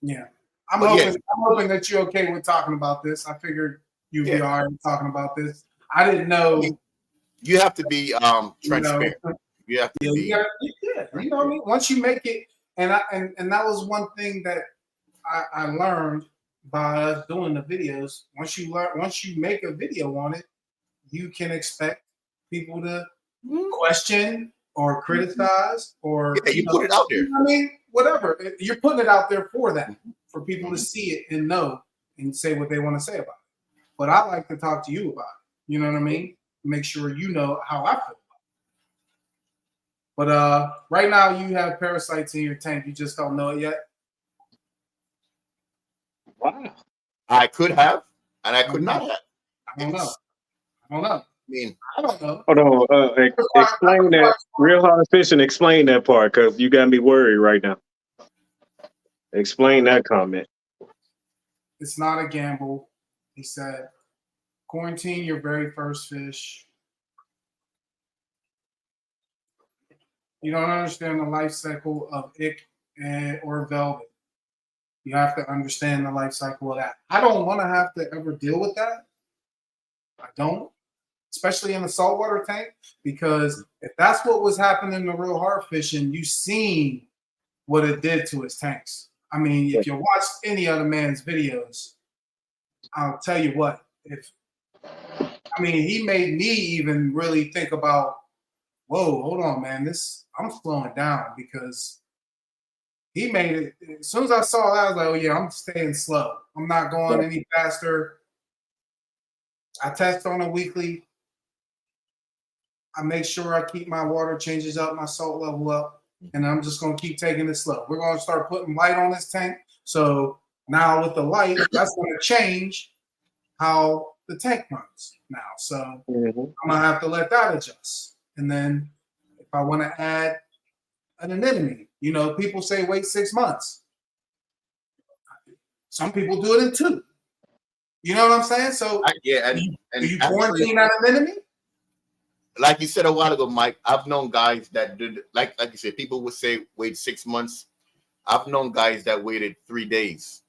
Yeah. I'm hoping that you're okay with talking about this. I figured you'd be all right with talking about this. I didn't know. You have to be transparent. You have to be. You know what I mean? Once you make it, and that was one thing that I learned by us doing the videos. Once you make a video on it, you can expect people to question or criticize or you put it out there. I mean, whatever. You're putting it out there for that, for people to see it and know and say what they want to say about it. But I like to talk to you about it. You know what I mean? Make sure you know how I feel. But right now you have parasites in your tank. You just don't know it yet. Wow. I could have, and I could not have. I don't know. I mean, I don't know. Hold on. Explain that. Real Hard Fishing, explain that part, because you got me worried right now. Explain that comment. It's not a gamble. He said, quarantine your very first fish. You don't understand the life cycle of ick or velvet. You have to understand the life cycle of that. I don't want to have to ever deal with that. I don't, especially in the saltwater tank, because if that's what was happening to real hard fishing, you seen what it did to his tanks. I mean, if you watched any other man's videos, I'll tell you what, he made me even really think about, whoa, hold on, man, I'm slowing down, because he made it. As soon as I saw that, I was like, oh yeah, I'm staying slow. I'm not going any faster. I test on a weekly. I make sure I keep my water changes up, my salt level up, and I'm just going to keep taking it slow. We're going to start putting light on this tank. So now with the light, that's going to change how the tank runs now. So I'm going to have to let that adjust. And then if I want to add an anemone, people say wait 6 months. Some people do it in 2. You know what I'm saying? So do you quarantine that anemone? Like you said a while ago, Mike, I've known guys that did, like you said, people would say wait 6 months. I've known guys that waited 3 days,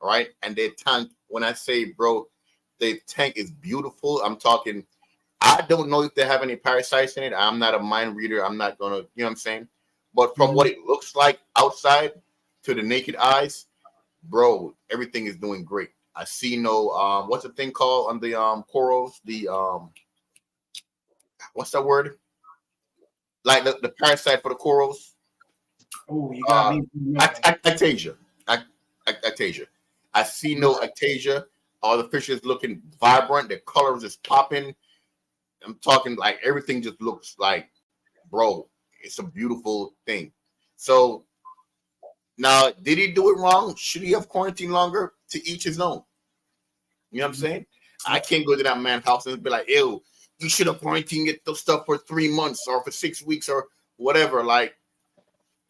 right? And their tank, when I say, bro, the tank is beautiful. I'm talking, I don't know if they have any parasites in it. I'm not a mind reader. I'm not going to, you know what I'm saying? But from what it looks like outside to the naked eyes, bro, everything is doing great. I see no, what's the thing called on the corals? The, what's that word? Like the parasite for the corals? Oh, you got me. Actasia. Actasia. I see no actasia. All the fish is looking vibrant. The colors is popping. I'm talking like everything just looks like, bro, it's a beautiful thing. So now, did he do it wrong? Should he have quarantined longer? To each his own. You know what I'm saying? I can't go to that man's house and be like, ew, you should have quarantined it the stuff for 3 months or for 6 weeks or whatever. Like,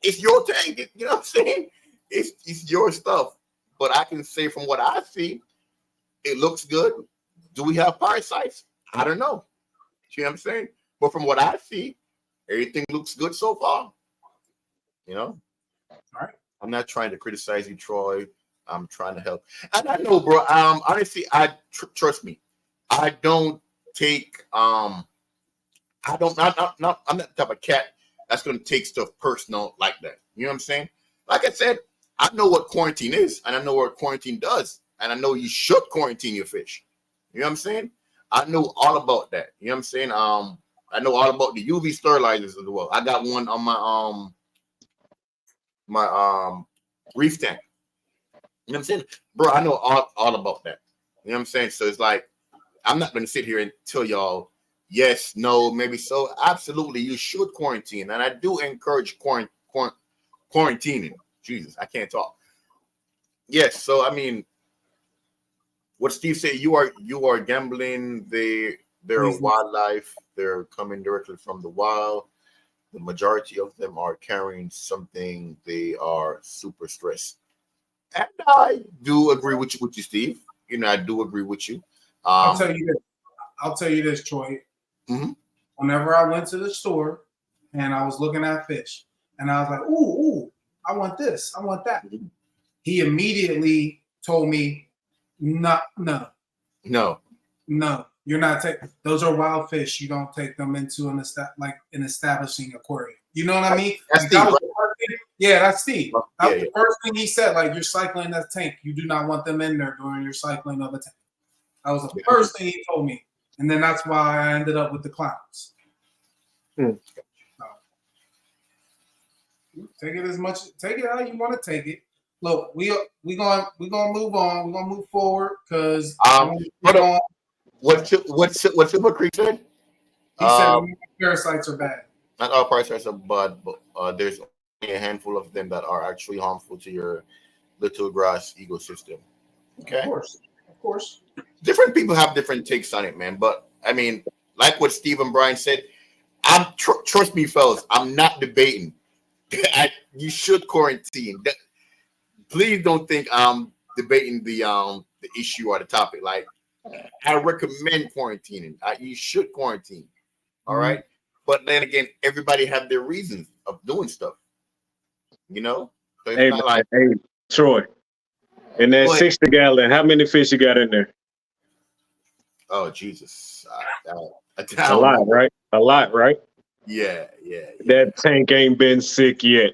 it's your tank. You know what I'm saying? It's your stuff. But I can say from what I see, it looks good. Do we have parasites? I don't know. You know what I'm saying? But from what I see, everything looks good so far. All right. I'm not trying to criticize you, Troy. I'm trying to help. And I know, bro. Honestly, trust me. I don't take. I'm not the type of cat that's going to take stuff personal like that. You know what I'm saying? Like I said, I know what quarantine is, and I know what quarantine does, and I know you should quarantine your fish. You know what I'm saying? I know all about that. You know what I'm saying? I know all about the UV sterilizers as well. I got one on my reef tank. You know what I'm saying? Bro, I know all about that. You know what I'm saying? So it's like, I'm not going to sit here and tell y'all, yes, no, maybe so. Absolutely, you should quarantine. And I do encourage quarantining. Jesus, I can't talk. Yes, so I mean, what Steve said, you are gambling. They're wildlife. They're coming directly from the wild. The majority of them are carrying something. They are super stressed. And I do agree with you, Steve. I do agree with you. I'll tell you this, Troy. Mm-hmm. Whenever I went to the store and I was looking at fish, and I was like, ooh, I want this, I want that. Mm-hmm. He immediately told me, no, you're not taking. Those are wild fish. You don't take them into an establishing aquarium. You know what I mean? That's Steve, right? Yeah, that's Steve. That was the first thing he said. Like, you're cycling that tank. You do not want them in there during your cycling of the tank. That was the first thing he told me. And then that's why I ended up with the clowns. So, take it how you want to take it. Look, we gonna move on. We're gonna move forward because what Silver Creek said? He said parasites are bad. Not all parasites are bad, but there's only a handful of them that are actually harmful to your little grass ecosystem. Okay, of course. Different people have different takes on it, man. But I mean, like what Steve and Brian said, trust me, fellas, I'm not debating. You should quarantine. Please don't think I'm debating the issue or the topic. Like, I recommend quarantining. You should quarantine. All right. But then again, everybody have their reasons of doing stuff. So it's not like, Troy, in that Go ahead. 60 gallon, how many fish you got in there? Oh Jesus, I A don't lot, know. right? A lot, right? Yeah. That tank ain't been sick yet.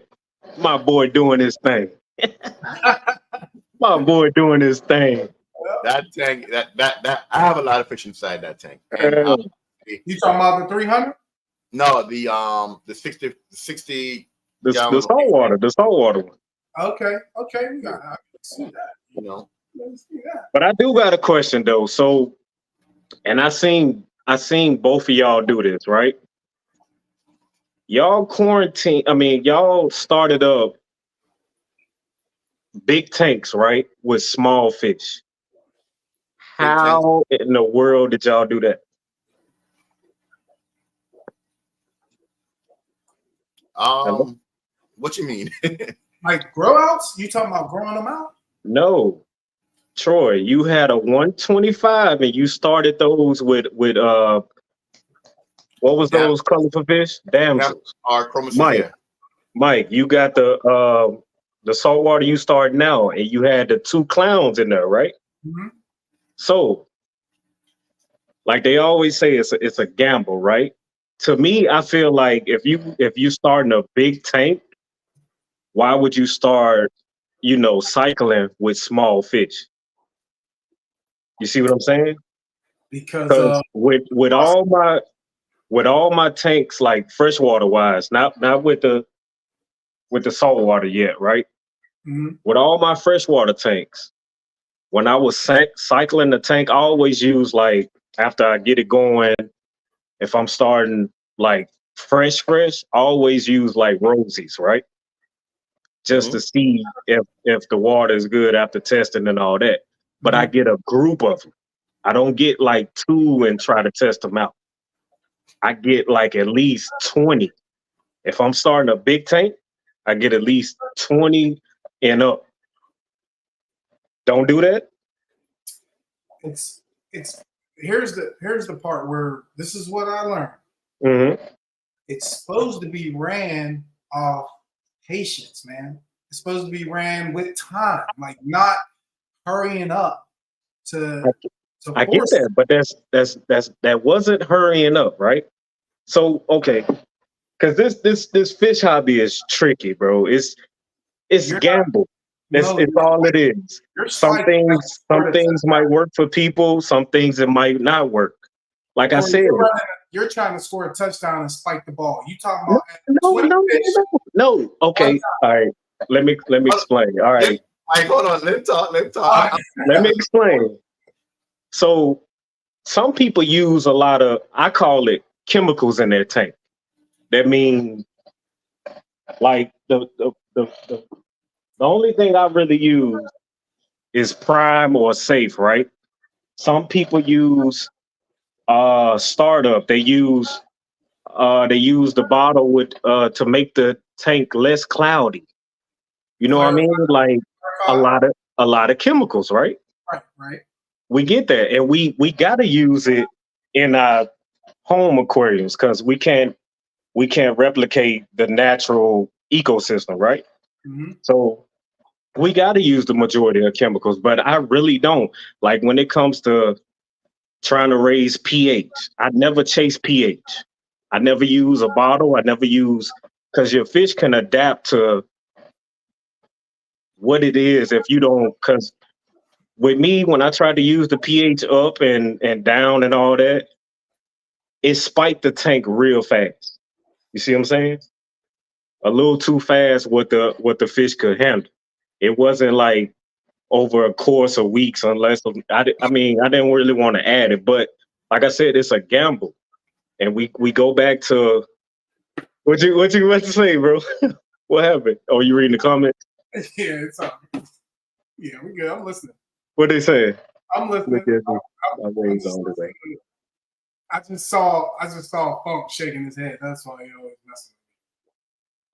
My boy doing his thing. My boy doing his thing. That tank, that I have a lot of fish inside that tank, and Uh, You talking about the 300? no, the 60 the gallon, saltwater one. Okay, I can see that. you know. I can see that. But I do got a question though. So, and I seen both of y'all do this, right? Y'all started up big tanks, right? With small fish. Big tanks. How in the world did y'all do that? What you mean? Like grow outs? You talking about growing them out? No. Troy, you had a 125 and you started those with what was those colorful fish? Damsels. Our chromosomes, Mike, yeah. Mike, you got the saltwater you start now, and you had the 2 clowns in there, right? Mm-hmm. So, like they always say, it's a gamble, right? To me, I feel like if you starting a big tank, why would you start, cycling with small fish? You see what I'm saying? Because Because with all my tanks, like freshwater wise, not with the saltwater yet, right? mm-hmm. With all my freshwater tanks, when I was cycling the tank, I always use, like, after I get it going, if I'm starting like fresh, I always use like rosies, right? Just to see if the water is good after testing and all that. But I get a group of them. I don't get like 2 and try to test them out. I get like at least 20. If I'm starting a big tank, I get at least 20 and up. Don't do that. It's here's the part where this is what I learned. Mm-hmm. It's supposed to be ran off patience, man. It's supposed to be ran with time, like not hurrying up to I get force that, it. but that wasn't hurrying up, right? So okay, because this fish hobby is tricky, bro. It's You're gamble. It's no, all it is. you're Some cycling things might work for people. Some things it might not work. Like I said, you're trying to score a touchdown and spike the ball. You talking no, about 20 fish? no. Okay, all right. Let me explain. All right, Hold on. Let him talk. let me explain. So some people use a lot of, I call it, chemicals in their tank. That means, like, the only thing I really use is Prime or Safe, right? Some people use Startup. They use the bottle with to make the tank less cloudy. You know what I mean? Like a lot of chemicals, right? Right. We get that, and we got to use it in our home aquariums because we can't replicate the natural ecosystem, right? Mm-hmm. So we got to use the majority of chemicals, but I really don't. Like when it comes to trying to raise pH, I never chase pH. I never use a bottle. I never use, because your fish can adapt to what it is if you don't. Because with me, when I tried to use the pH up and down and all that, it spiked the tank real fast. You see what I'm saying? A little too fast what the fish could handle. It wasn't like over a course of weeks, unless I didn't really want to add it. But like I said, it's a gamble, and we go back to what you about to say, bro. What happened? Oh, you reading the comments? Yeah, it's all. Yeah, we good. I'm listening. What they say? I'm listening. I just saw Funk shaking his head. That's why he always messing.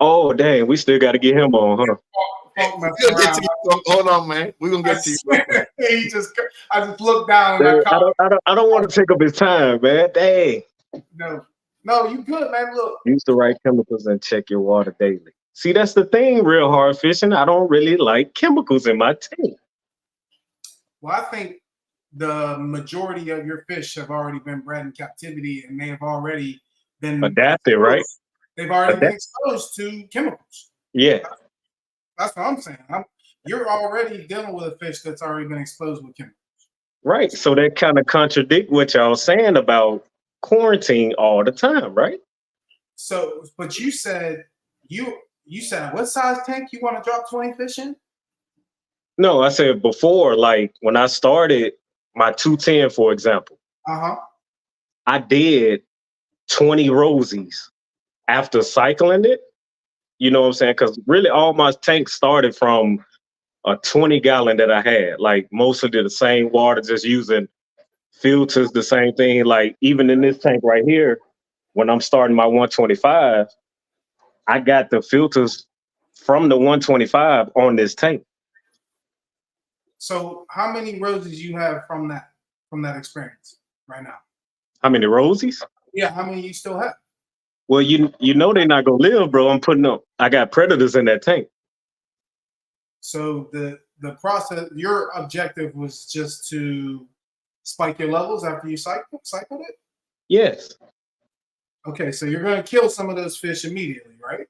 Oh dang, we still got to get him on, huh? Hold on, man. We're gonna get to you. I just looked down and I don't want to take up his time, man. Dang. No, you good, man. Look. Use the right chemicals and check your water daily. See, that's the thing, real hard fishing. I don't really like chemicals in my tank. Well, I think the majority of your fish have already been bred in captivity, and they have already been Adapted, right? They've already been exposed to chemicals. Yeah. That's what I'm saying. You're already dealing with a fish that's already been exposed with chemicals. Right. So that kind of contradict what y'all saying about quarantine all the time, right? So, but you said what size tank you want to drop 20 fish in? No, I said before, like when I started my 210, for example, I did 20 rosies after cycling it. You know what I'm saying? Because really all my tanks started from a 20-gallon that I had. Like mostly the same water, just using filters, the same thing. Like even in this tank right here, when I'm starting my 125, I got the filters from the 125 on this tank. So how many roses you have from that experience right now? How many rosies? Yeah, how many you still have? Well, you know they're not gonna live, bro. I'm putting up. I got predators in that tank. So the process, your objective was just to spike your levels after you cycled it? Yes. Okay, so you're going to kill some of those fish immediately, right?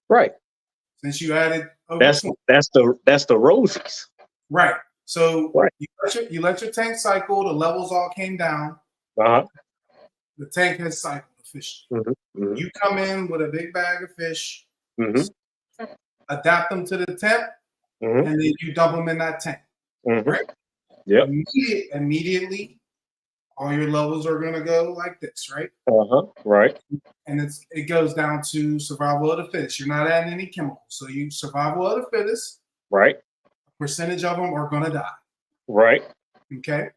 Right. Since you added that's the rosies. Right. So right. You let your tank cycle, the levels all came down. Uh-huh. The tank has cycled the fish. Mm-hmm. You come in with a big bag of fish, mm-hmm. adapt them to the temp, mm-hmm. and then you dump them in that tank. Mm-hmm. Right? Yep. Immediately, all your levels are going to go like this, right? Uh-huh. Right. And it goes down to survival of the fittest. You're not adding any chemicals. So you survival of the fittest. Right. A percentage of them are going to die. Right. Okay.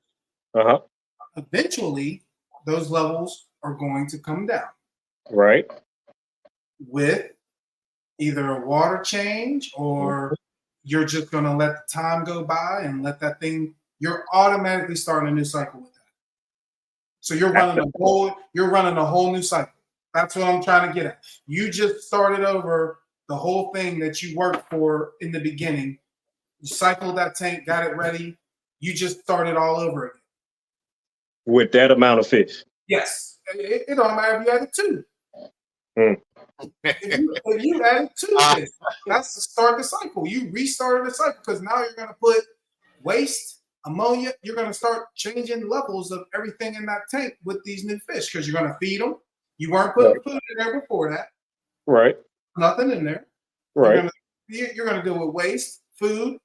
Uh-huh. Eventually, those levels are going to come down. Right. With either a water change or you're just going to let the time go by and let that thing, you're automatically starting a new cycle with that. So you're running a whole new cycle. That's what I'm trying to get at. You just started over the whole thing that you worked for in the beginning. You cycled that tank, got it ready. You just started all over again. With that amount of fish? Yes. It don't matter if you added 2. If you added 2 fish, that's the start of the cycle. You restarted the cycle because now you're going to put waste, ammonia. You're going to start changing levels of everything in that tank with these new fish because you're going to feed them. You weren't putting food in there before that. Right. Nothing in there. Right. You're going to deal with waste, food,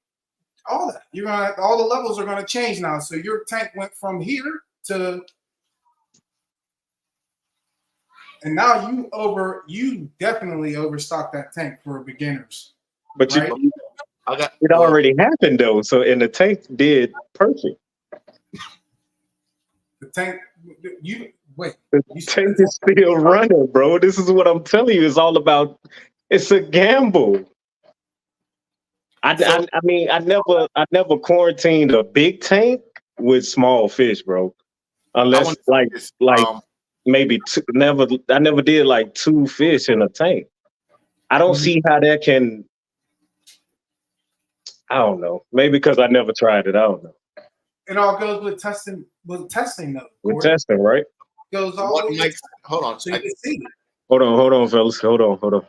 all that. All the levels are going to change now. So your tank went from here to, and now you definitely overstocked that tank for beginners. But right? it already happened though. So and the tank did perfect. The tank, The tank is still running, bro. This is what I'm telling you. It's all about. It's a gamble. I mean, I never quarantined a big tank with small fish, bro. Unless like maybe two, I never did like 2 fish in a tank. I don't see how that can. I don't know. Maybe because I never tried it. I don't know. It all goes with testing. With testing, though. With testing, right? It goes all. Hold on. So you can see. Hold on, fellas. Hold on.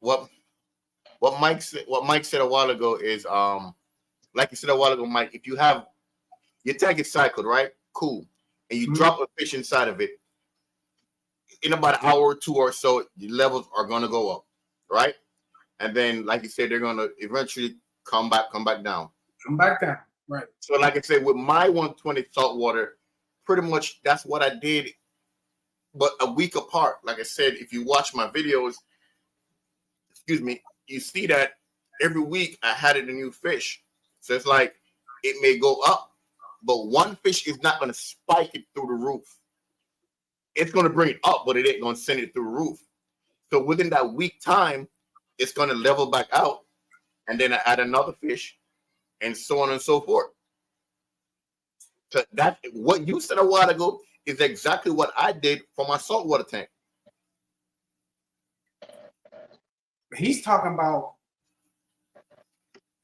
What Mike said a while ago is like you said a while ago, Mike. If you have your tank is cycled, right? Cool, and you drop a fish inside of it, in about an hour or 2 or so, the levels are gonna go up, right? And then, like you said, they're gonna eventually come back down. Come back down, right? So, like I said, with my 120 saltwater, pretty much that's what I did, but a week apart. Like I said, if you watch my videos, you see that every week I had a new fish. So it's like it may go up, but one fish is not going to spike it through the roof. It's going to bring it up, but it ain't going to send it through the roof. So within that week time, it's going to level back out, and then I add another fish, and so on and so forth. So that what you said a while ago is exactly what I did for my saltwater tank. He's talking about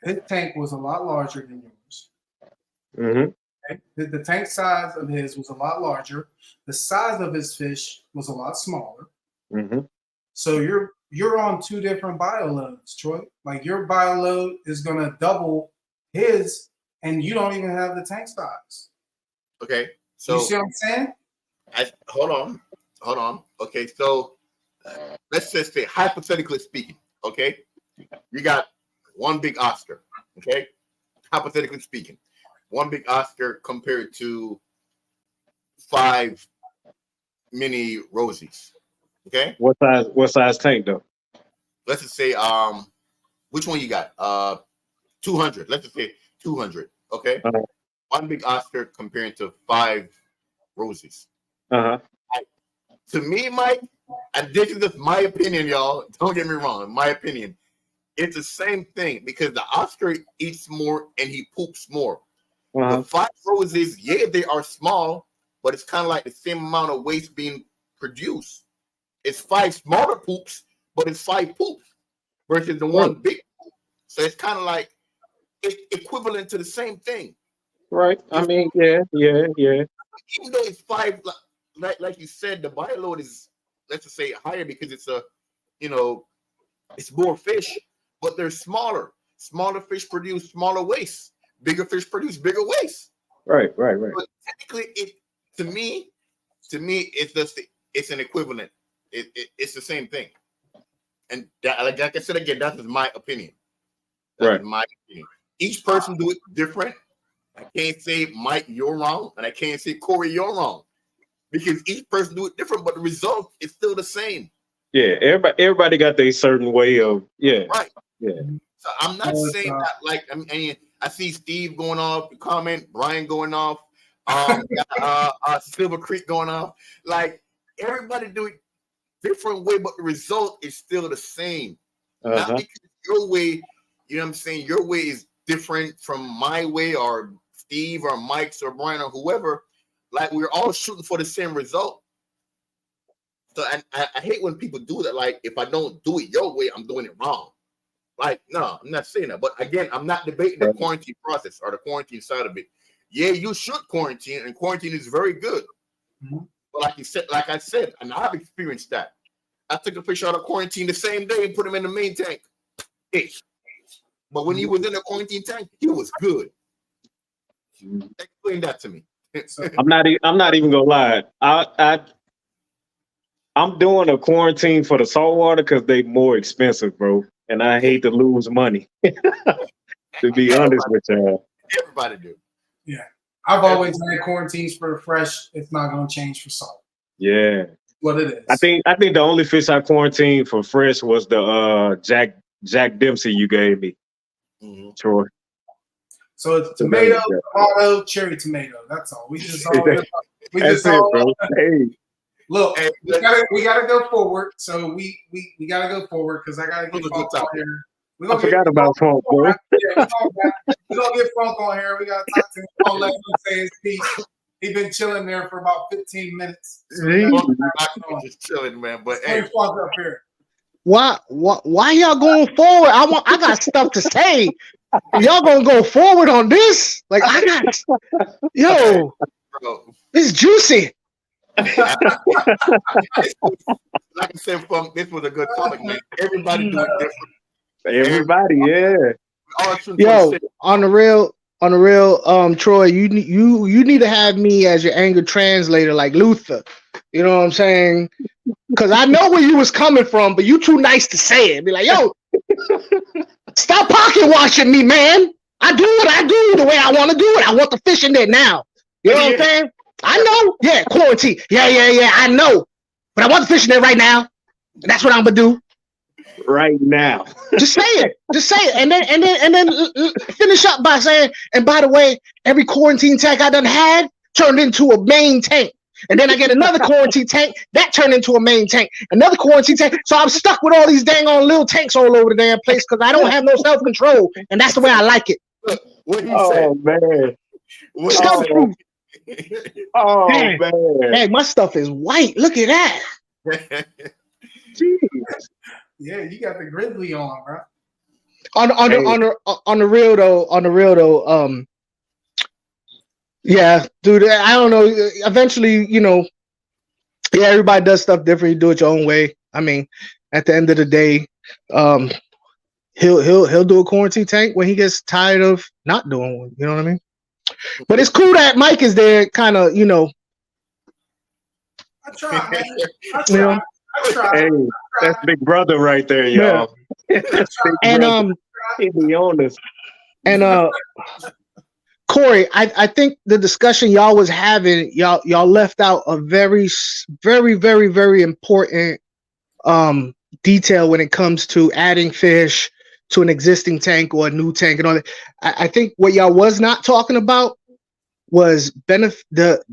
his tank was a lot larger than yours. Mm-hmm. Okay? The tank size of his was a lot larger. The size of his fish was a lot smaller. Mm-hmm. So you're on two different bio loads, Troy. Like your bio load is gonna double his, and you don't even have the tank size. Okay, so you see what I'm saying? Hold on. Okay, so let's just say, hypothetically speaking, okay, you got one big Oscar, okay, hypothetically speaking, one big Oscar compared to 5 mini Rosies, okay. What size tank though? Let's just say, which one you got? 200. Let's just say 200, okay. Uh-huh. One big Oscar comparing to 5 Rosies. Uh-huh. To me, Mike, and this is just my opinion, y'all. Don't get me wrong. My opinion, it's the same thing because the Oscar eats more and he poops more. Uh-huh. The 5 Roses, yeah, they are small, but it's kind of like the same amount of waste being produced. It's 5 smaller poops, but it's 5 poops versus the one big poop. So it's kind of like it's equivalent to the same thing. Right. I mean, yeah. Even though it's 5, like you said, the bio load is, let's just say, higher because it's it's more fish, but they're smaller. Smaller fish produce smaller waste. Bigger fish produce bigger waste. Right. But technically, to me, it's an equivalent. It's the same thing. And that, like I said again, that's my opinion. That's my opinion. Each person do it different. I can't say, Mike, you're wrong, and I can't say, Corey, you're wrong, because each person do it different, but the result is still the same. Yeah, everybody got their certain way of Right. Yeah. So I'm not saying that, like, I mean, I see Steve going off, comment, Brian going off, Silver Creek going off. Like, everybody do it different way, but the result is still the same. Not because your way, you know what I'm saying, your way is different from my way or Steve or Mike's or Brian or whoever. Like, we're all shooting for the same result. So I hate when people do that. Like, if I don't do it your way, I'm doing it wrong. Like, no, I'm not saying that. But again, I'm not debating the quarantine process or the quarantine side of it. Yeah, you should quarantine, and quarantine is very good. Mm-hmm. But like I said, and I've experienced that. I took a fish out of quarantine the same day and put him in the main tank. But when he was in the quarantine tank, he was good. Explain that to me. I'm not even gonna lie. I'm doing a quarantine for the saltwater because they more expensive, bro. And I hate to lose money. To be honest with you. Everybody do. Yeah. I've always had quarantines for fresh. It's not gonna change for salt. Yeah. What it is. I think the only fish I quarantined for fresh was the Jack Dempsey you gave me. Mm-hmm. Troy. So it's tomato, cherry tomato. That's all. We just all. Bro. Hey. Look, we gotta go forward. So we gotta go forward because I gotta get Funk on here. I forgot about Funk, bro. Yeah, we're gonna get Funk on here. We gotta talk to him. Don't let him say his piece. He's been chilling there for about 15 minutes. So just chilling, man. But hey, Funk up here. Why y'all going forward? I got stuff to say. Y'all gonna go forward on this? Like I got, it's juicy. Like I said, Funk, this was a good topic, man. Everybody do it different. Everybody, yeah. Yo, on the real, Troy, you need to have me as your anger translator, like Luther. You know what I'm saying? Because I know where you was coming from, but you too nice to say it. Be like, yo, stop pocket watching me, man. I do what I do the way I want to do it. I want the fish in there now. You know what I'm saying? I know. Yeah, quarantine. Yeah, I know. But I want the fish in there right now. And that's what I'm gonna do. Right now. Just say it. And then finish up by saying, and by the way, every quarantine tank I done had turned into a main tank. And then I get another quarantine tank that turned into a main tank. Another quarantine tank. So I'm stuck with all these dang on little tanks all over the damn place because I don't have no self-control. And that's the way I like it. What he said? Man. Self-control. Oh, man. Hey, my stuff is white. Look at that. Jeez. Yeah, you got the grizzly on, bro. On the real though, yeah, dude, I don't know. Eventually, yeah, everybody does stuff different. You do it your own way. I mean, at the end of the day, he'll do a quarantine tank when he gets tired of not doing one. You know what I mean? But it's cool that Mike is there, kind of, I try, man. I you know. try. I try. Hey, that's Big Brother right there, y'all. That's Big And Brother. He be honest. and Corey, I think the discussion y'all was having, y'all left out a very, very, very, very important detail when it comes to adding fish to an existing tank or a new tank and all that. I think what y'all was not talking about was the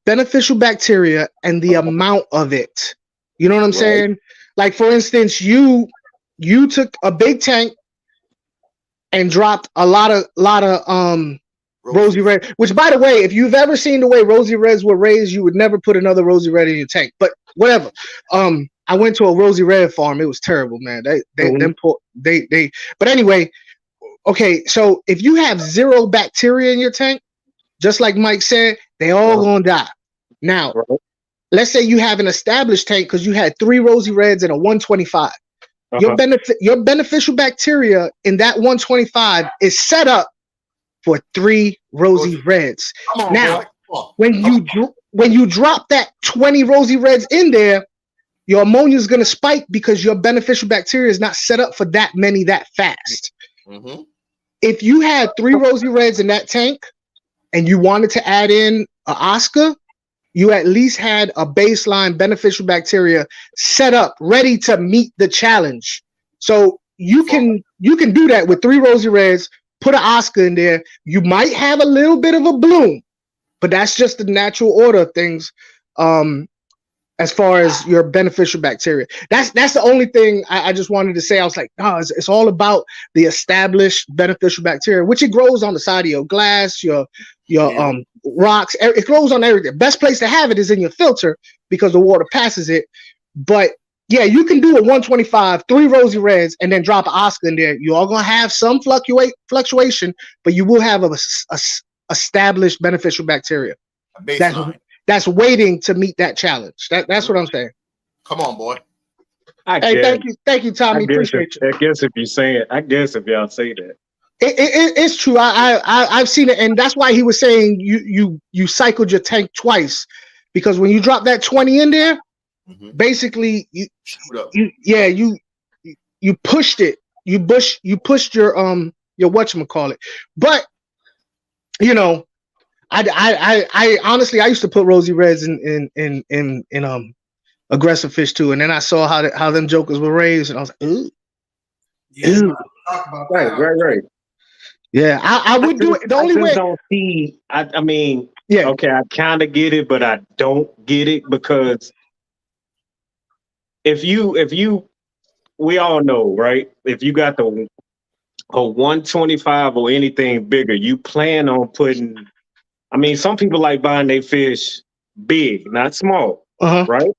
beneficial bacteria and the amount of it. You know what I'm saying? Like, for instance, you took a big tank and dropped a lot of Rosy Red, which, by the way, if you've ever seen the way Rosy Reds were raised, you would never put another Rosy Red in your tank. But whatever. I went to a Rosy Red farm. It was terrible, man. But anyway, okay. So if you have zero bacteria in your tank, just like Mike said, they all gonna die. Now, let's say you have an established tank because you had 3 Rosy Reds and a 125. Your beneficial bacteria in that 125 is set up for 3 Rosy Reds. Now, when you drop that 20 Rosy Reds in there, your ammonia is going to spike because your beneficial bacteria is not set up for that many that fast. Mm-hmm. If you had 3 Rosy Reds in that tank and you wanted to add in an Oscar, you at least had a baseline beneficial bacteria set up, ready to meet the challenge. So you can do that with 3 Rosy Reds, put an Oscar in there. You might have a little bit of a bloom, but that's just the natural order of things. As far as your beneficial bacteria, that's the only thing I just wanted to say. I was like, no, it's all about the established beneficial bacteria, which it grows on the side of your glass, your rocks. It grows on everything. Best place to have it is in your filter because the water passes it. But yeah, you can do a 125, 3 Rosy Reds, and then drop an Oscar in there. You are gonna have some fluctuation, but you will have a established beneficial bacteria. That's waiting to meet that challenge. That's what I'm saying. Come on, boy. Thank you, Tommy. Appreciate you. I guess if you say it, I guess if y'all say that, it's true. I've seen it, and that's why he was saying you cycled your tank twice, because when you drop that 20 in there, basically you pushed it. You pushed your whatchamacallit. But I honestly, I used to put Rosy Reds in aggressive fish too, and then I saw how them jokers were raised, and I was like, ooh, Talk about right. Yeah, I would do it. The only way. Don't see. I mean, yeah, okay, I kind of get it, but I don't get it because if you, we all know, right? If you got a 125 or anything bigger, you plan on putting. I mean, some people like buying their fish big, not small, right?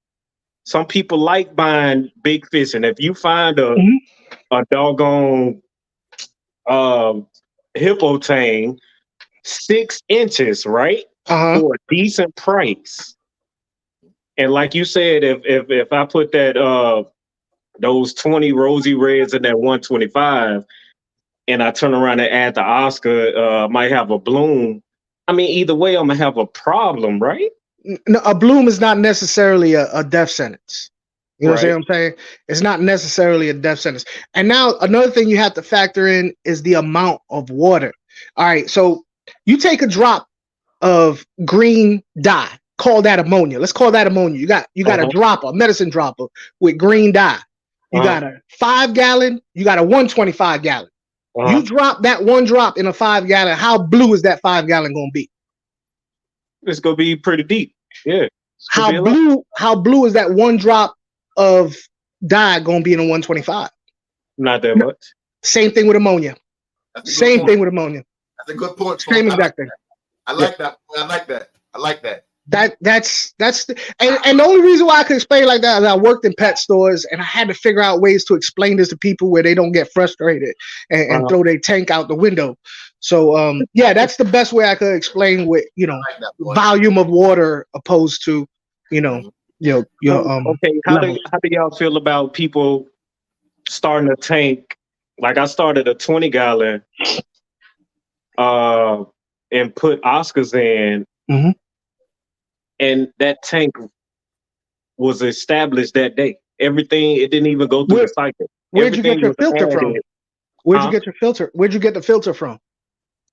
Some people like buying big fish, and if you find a doggone hippo tang 6 inches, right, for a decent price, and like you said, if I put that those 20 Rosy Reds in that 125, and I turn around and add the Oscar, might have a bloom. I mean, either way, I'm gonna have a problem, right? No, a bloom is not necessarily a death sentence. You know what I'm saying? It's not necessarily a death sentence. And now another thing you have to factor in is the amount of water. All right, so you take a drop of green dye, call that ammonia. Let's call that ammonia. You got a dropper, a medicine dropper with green dye. You got a 5 gallon, you got a 125 gallon. You drop that one drop in a 5 gallon. How blue is that 5 gallon gonna be? It's gonna be pretty deep. Yeah. How blue is that one drop of dye gonna be in a 125? Not that much. Same thing with ammonia. Same thing with ammonia. That's a good point. Same exact thing. I like that. I like that. That's and the only reason why I could explain like that is I worked in pet stores and I had to figure out ways to explain this to people where they don't get frustrated and throw their tank out the window. So yeah, that's the best way I could explain with volume of water opposed to your okay. How do y'all feel about people starting a tank? Like I started a 20-gallon and put Oscars in. Mm-hmm. And that tank was established that day. Everything, it didn't even go through the cycle. Where'd you get your filter from? Where'd you get your filter? Where'd you get the filter from?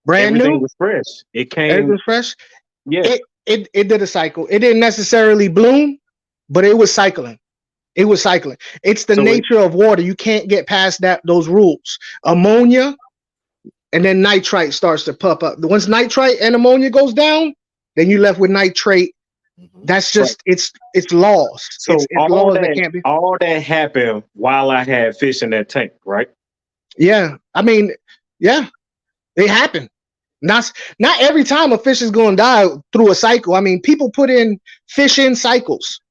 Brand everything new? Was fresh. It came. It was fresh? Yeah. It did a cycle. It didn't necessarily bloom, but it was cycling. It was cycling. It's the nature of water. You can't get past those rules. Ammonia and then nitrite starts to pop up. Once nitrite and ammonia goes down, then you're left with nitrate. That's just it's laws. So it's laws that can't be. All that happened while I had fish in that tank, right? Yeah, I mean, yeah, it happened. Not every time a fish is going to die through a cycle. I mean, people put in fish in cycles.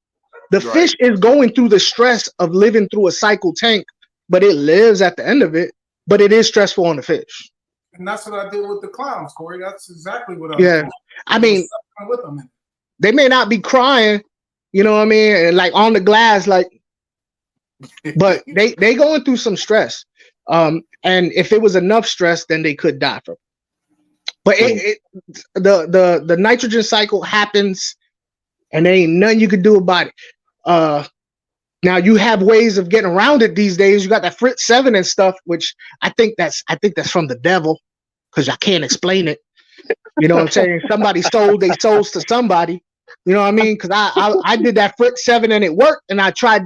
The fish is going through the stress of living through a cycle tank, but it lives at the end of it. But it is stressful on the fish. And that's what I did with the clowns, Corey. That's exactly what I was doing. I mean, with them. They may not be crying, you know what I mean, and like on the glass, like, but they going through some stress. And if it was enough stress, then they could die from it. But the nitrogen cycle happens, and there ain't nothing you could do about it. Now you have ways of getting around it these days. You got that Fritz 7 and stuff, which I think that's from the devil, because I can't explain it. You know what I'm saying? Somebody sold their souls to somebody. You know what I mean? Because I did that Fritz 7 and it worked, and I tried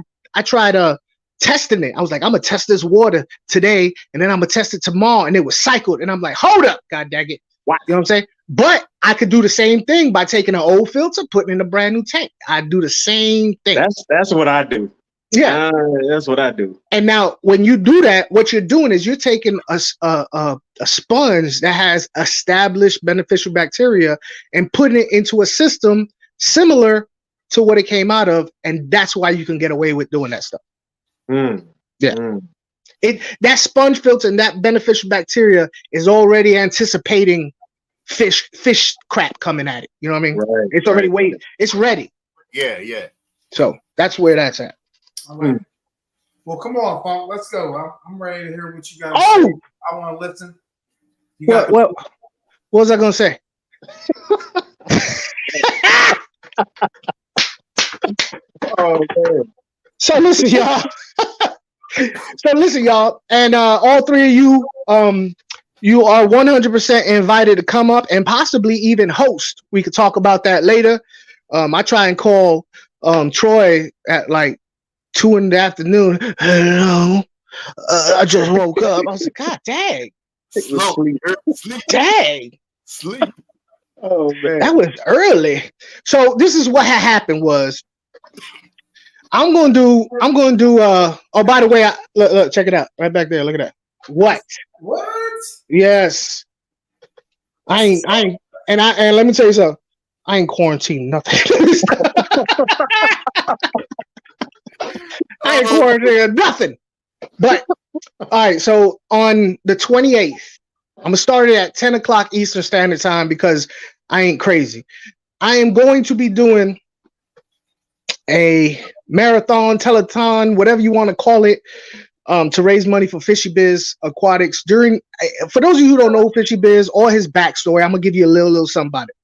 testing it. I was like, I'm gonna test this water today, and then I'm gonna test it tomorrow, and it was cycled. And I'm like, hold up, god dang it. You know what I'm saying? But I could do the same thing by taking an old filter, putting in a brand new tank. I do the same thing. That's what I do. Yeah, that's what I do. And now, when you do that, what you're doing is you're taking a sponge that has established beneficial bacteria and putting it into a system similar to what it came out of, and that's why you can get away with doing that stuff. That sponge filter and that beneficial bacteria is already anticipating fish crap coming at it. You know what I mean? Right. It's already waiting. It's ready. Yeah. So that's where that's at. All right. Well, come on, Funk. Let's go. I'm ready to hear what you guys say. I want to listen. What was I going to say? Oh, man. So listen, y'all. And all three of you, you are 100% invited to come up and possibly even host. We could talk about that later. I try and call Troy at like 2 in the afternoon. Hello, I just woke up. I was like, God dang. Sleep. Dang. Sleep. Oh man, that was early. So this is what had happened was I'm gonna do oh, by the way, look, check it out. Right back there. Look at that. What? Yes. I ain't and let me tell you something. I ain't quarantined nothing. I ain't quarantined nothing. But all right, so on the 28th, I'm gonna start it at 10 o'clock Eastern Standard Time because I ain't crazy. I am going to be doing a marathon, telethon, whatever you want to call it, to raise money for Fishy Biz Aquatics. For those of you who don't know Fishy Biz or his backstory, I'm gonna give you a little something about it.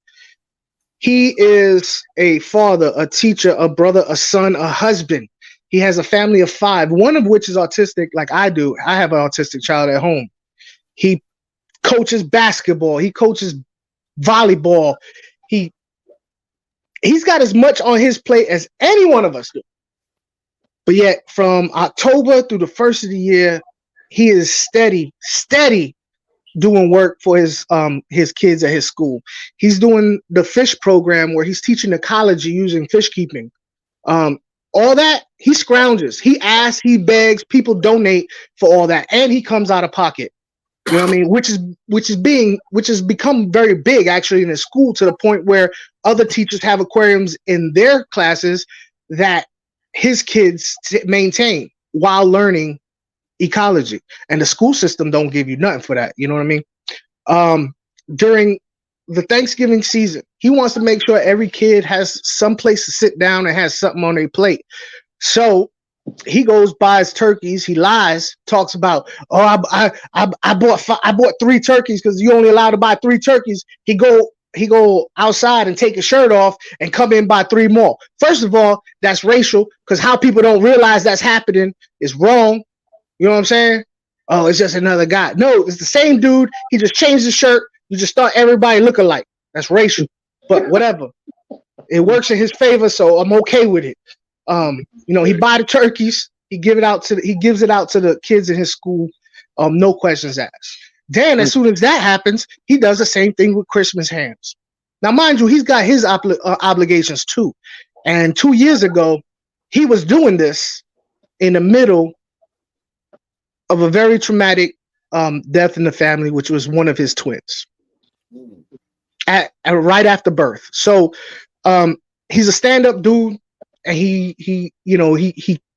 He is a father, a teacher, a brother, a son, a husband. He has a family of 5, one of which is autistic, like I do. I have an autistic child at home. He coaches basketball. He coaches volleyball. He's got as much on his plate as any one of us do. But yet, from October through the first of the year, he is steady doing work for his kids at his school. He's doing the fish program where he's teaching ecology using fish keeping. All that, he scrounges. He asks, he begs, people donate for all that, and he comes out of pocket. You know what I mean? Which has become very big actually in the school, to the point where other teachers have aquariums in their classes that his kids maintain while learning ecology, and the school system don't give you nothing for that. You know what I mean? During the Thanksgiving season, he wants to make sure every kid has some place to sit down and has something on their plate. So he goes buys turkeys. He lies, talks about, oh, I bought 3 turkeys because you only allowed to buy 3 turkeys. He go outside and take his shirt off and come in buy 3 more. First of all, that's racial, because how people don't realize that's happening is wrong. You know what I'm saying? Oh, it's just another guy. No, it's the same dude. He just changed his shirt. You just thought everybody look alike. That's racial, but whatever. It works in his favor, so I'm okay with it. He buy the turkeys. He gives it out to the kids in his school. No questions asked. Then, as soon as that happens, he does the same thing with Christmas hams. Now, mind you, he's got his obligations too. And 2 years ago, he was doing this in the middle of a very traumatic death in the family, which was one of his twins. At right after birth. So he's a stand-up dude, and he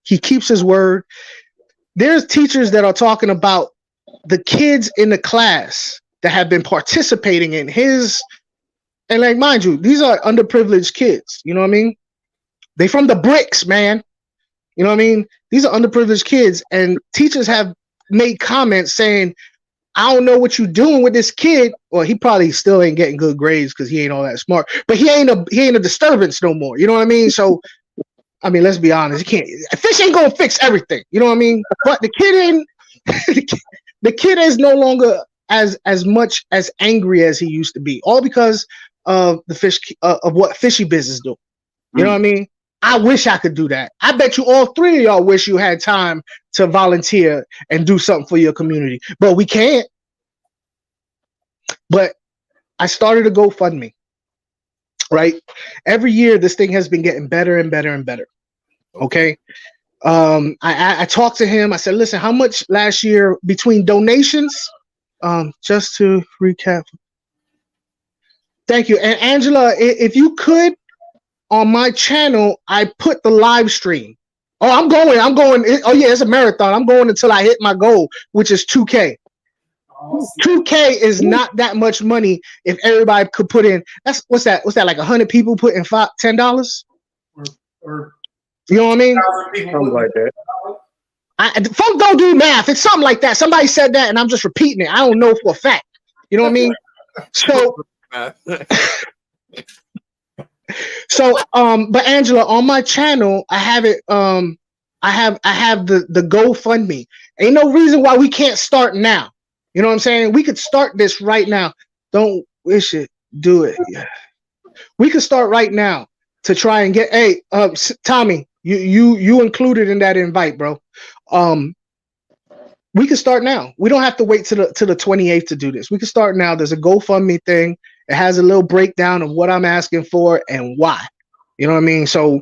keeps his word. There's teachers that are talking about the kids in the class that have been participating in his, and like, mind you, these are underprivileged kids. You know what I mean? They from the bricks, man. You know what I mean? These are underprivileged kids, and teachers have made comments saying, I don't know what you're doing with this kid. Well, he probably still ain't getting good grades because he ain't all that smart, but he ain't a disturbance no more. You know what I mean? So, I mean, let's be honest. Fish ain't gonna fix everything. You know what I mean? But the kid is no longer as much as angry as he used to be, all because of of what Fishy Biz is doing. You know what I mean? I wish I could do that. I bet you all 3 of y'all wish you had time to volunteer and do something for your community, but we can't. But I started a GoFundMe, right? Every year, this thing has been getting better and better and better. Okay. I talked to him. I said, listen, how much last year between donations? Just to recap. Thank you. And Angela, if you could, on my channel, I put the live stream. Oh, I'm going. Oh yeah, it's a marathon. I'm going until I hit my goal, which is 2K. 2K is not that much money if everybody could put in. What's that? Like 100 people put in $10? Or you know what I mean? Something like that. Folk don't do math. It's something like that. Somebody said that, and I'm just repeating it. I don't know for a fact. You know what I mean? But Angela, on my channel, I have it. I have the GoFundMe. Ain't no reason why we can't start now. You know what I'm saying? We could start this right now. Don't wish it. Do it. Yeah. We could start right now to try and get. Hey, Tommy, you included in that invite, bro. We can start now. We don't have to wait to the 28th to do this. We can start now. There's a GoFundMe thing. It has a little breakdown of what I'm asking for and why. You know what I mean? So,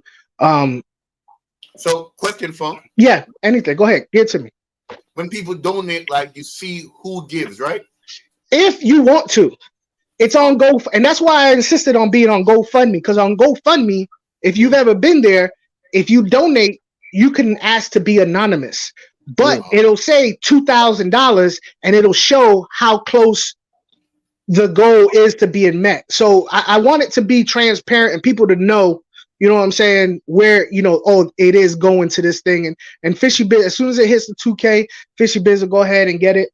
question, Funk. Yeah, anything. Go ahead. Get to me. When people donate, like, you see who gives, right? If you want to. It's on and that's why I insisted on being on GoFundMe, because on GoFundMe, if you've ever been there, if you donate, you can ask to be anonymous. But it'll say $2,000 and it'll show how close the goal is to being met. So I want it to be transparent and people to know, you know what I'm saying, where, it is going to this thing. And Fishy Biz, as soon as it hits the 2K, Fishy Biz will go ahead and get it.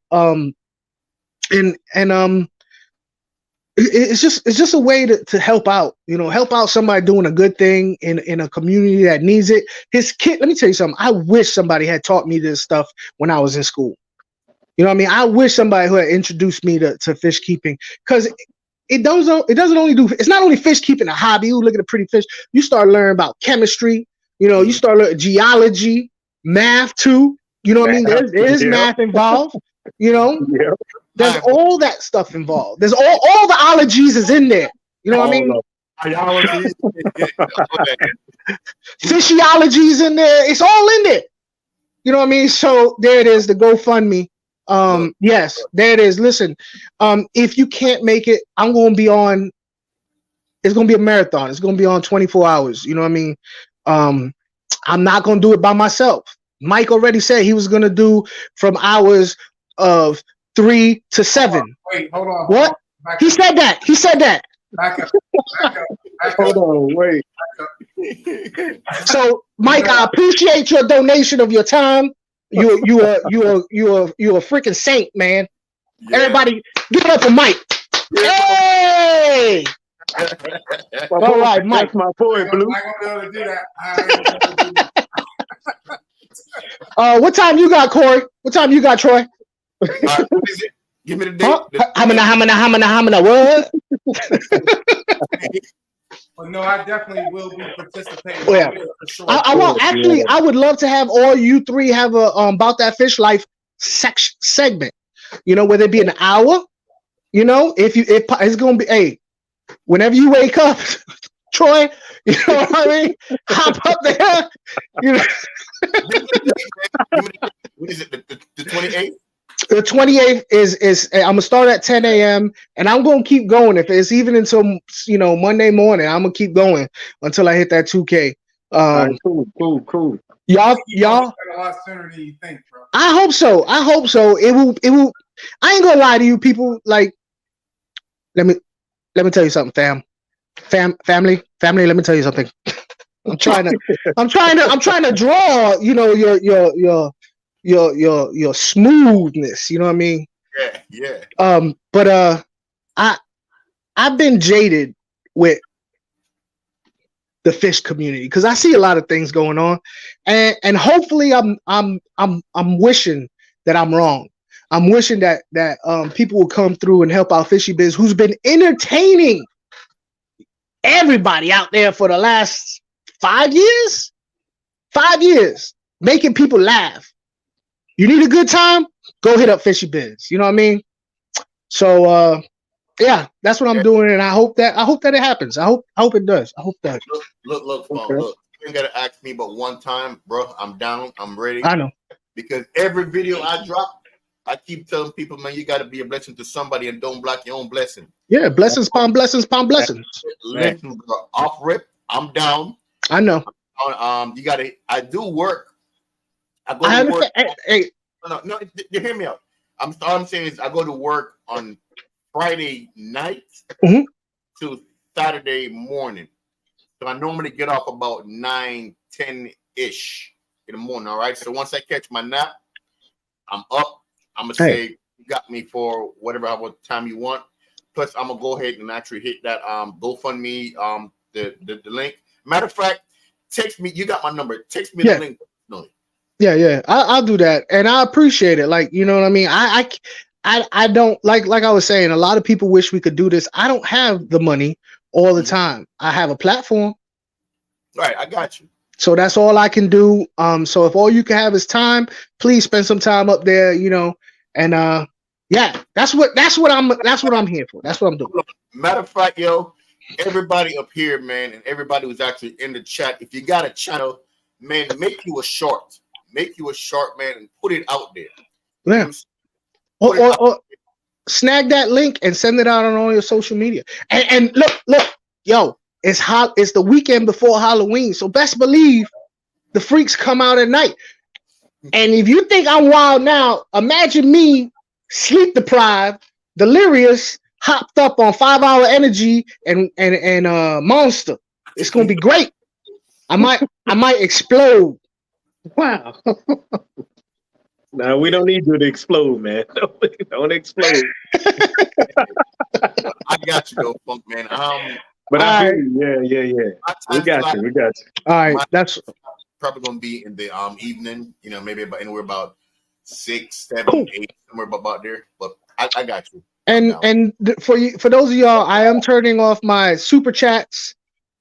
It's just a way to help out, help out somebody doing a good thing in a community that needs it. His kid, let me tell you something. I wish somebody had taught me this stuff when I was in school. You know what I mean? I wish somebody who had introduced me to fish keeping, because it's not only fish keeping a hobby. You look at a pretty fish, you start learning about chemistry, you start learning geology, math too. You know what I mean? There's math involved, There's all that stuff involved. There's all the ologies is in there. You know what I mean? Physiology's in there. It's all in there. You know what I mean? So there it is, the GoFundMe. Yes, there it is. Listen, if you can't make it, I'm going to be on it's gonna be a marathon. It's gonna be on 24 hours. You know what I mean? I'm not gonna do it by myself. Mike already said he was gonna do from hours of 3 to 7. Wait, hold on. What? He said that. He said that. Back up. Hold on, wait. So, Mike, I appreciate your donation of your time. You a freaking saint, man. Yeah. Everybody, give it up for Mike. Hey! All right, Mike. That's my boy, Blue. I'm not gonna be able to do that. What time you got, Corey? What time you got, Troy? What is it? Give me the date. Huh? Hamina, what? But no, I definitely will be participating. Oh, yeah. For sure. I would love to have all you three have a about that fish life segment. You know, whether it be an hour, you know, it's gonna be, hey, whenever you wake up, Troy, you know what I mean? Hop up there. You know. What is it? The 28th? The 28th is I'm gonna start at 10 a.m. and I'm gonna keep going. If it's even until Monday morning, I'm gonna keep going until I hit that 2K. All right, cool. Y'all. A lot sooner than you think, bro. I hope so. It will. I ain't gonna lie to you, people. Like, let me tell you something, family. Let me tell you something. I'm trying to draw. You know, your smoothness. You know what I mean? Yeah. But I've been jaded with the fish community because I see a lot of things going on, and hopefully I'm wishing that I'm wrong. I'm wishing that people will come through and help out Fishy Biz, who's been entertaining everybody out there for the last 5 years. 5 years, making people laugh. You need a good time? Go hit up Fishy Biz. You know what I mean? So yeah, that's what I'm doing, and I hope that it happens. I hope it does. I hope that. Look, Okay. look. You ain't gotta ask me but one time, bro. I'm down. I'm ready. I know. Because every video I drop, I keep telling people, man, you gotta be a blessing to somebody and don't block your own blessing. Yeah, blessings upon blessings upon blessings. Listen, bro. Off rip, I'm down. I know. You gotta. I do work. I go I to work. understand. Hey, No, hear me out. All I'm saying is I go to work on Friday night Mhm. to Saturday morning. So I normally get off about 9, 10-ish in the morning. All right. So once I catch my nap, I'm up. I'm gonna say you got me for whatever time you want. Plus, I'm gonna go ahead and actually hit that GoFundMe the link. Matter of fact, text me. You got my number. Text me the link. No. Yeah. I'll do that, and I appreciate it. Like, you know what I mean. I don't like I was saying. A lot of people wish we could do this. I don't have the money all the time. I have a platform. Right, I got you. So that's all I can do. So if all you can have is time, please spend some time up there. You know, and yeah, that's what I'm here for. That's what I'm doing. Matter of fact, yo, everybody up here, man, and everybody who's actually in the chat, if you got a channel, man, make you a short, man, and put it out there. Yeah. Or snag that link and send it out on all your social media. And look, yo, it's the weekend before Halloween, so best believe the freaks come out at night. And if you think I'm wild now, imagine me sleep deprived, delirious, hopped up on 5-hour energy and Monster. It's gonna be great. I might explode. Wow. No, we don't need you to explode, man. Don't explode. I got you, though, Funk Man. But I hear you. Yeah. We got you. All right, that's probably gonna be in the evening. You know, maybe anywhere about 6, 7, 8, somewhere about there. But I got you. For those of y'all, I am turning off my super chats.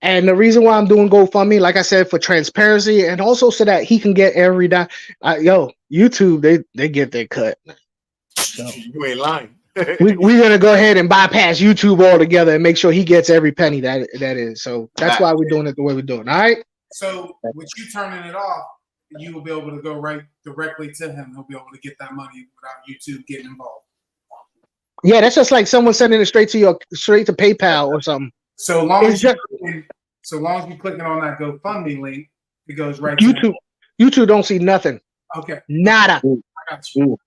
And the reason why I'm doing GoFundMe, like I said, for transparency and also so that he can get every dime. YouTube, they get their cut. So you ain't lying. we're gonna go ahead and bypass YouTube altogether and make sure he gets every penny that is. So that's why we're doing it the way we're doing. All right. So with you turning it off, you will be able to go right directly to him. He'll be able to get that money without YouTube getting involved. Yeah, that's just like someone sending it straight to PayPal or something. So long It's as just you're clicking on that GoFundMe link, it goes right to YouTube. YouTube don't see nothing. Okay. Nada. I got you.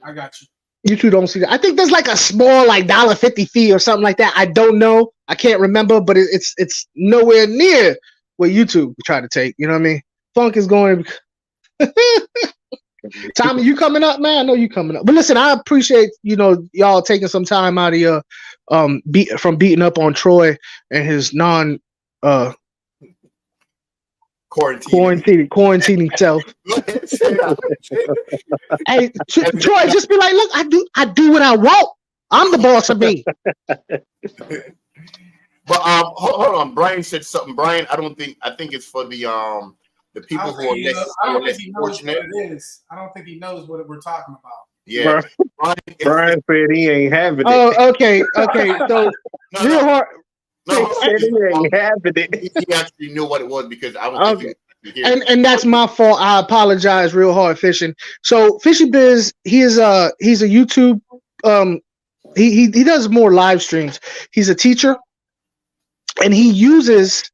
I got you. YouTube don't see that. I think there's like a small like $1.50 fee or something like that. I don't know. I can't remember, but it's nowhere near what YouTube try to take. You know what I mean? Funk is going. Tommy, you coming up, man? I know you coming up. But listen, I appreciate y'all taking some time out of your from beating up on Troy and his quarantining self. Hey, Troy, just be like, look, I do what I want. I'm the boss of me. But hold on. Brian said something. Brian, I think it's for the people who are less fortunate. I don't think he knows what we're talking about. Yeah. Brian said he ain't having it. Oh, okay. So real hard. Said he ain't having it. He actually knew what it was because I was and that's my fault. I apologize real hard, Fishing. So Fishy Biz, he's a YouTube he does more live streams. He's a teacher and he uses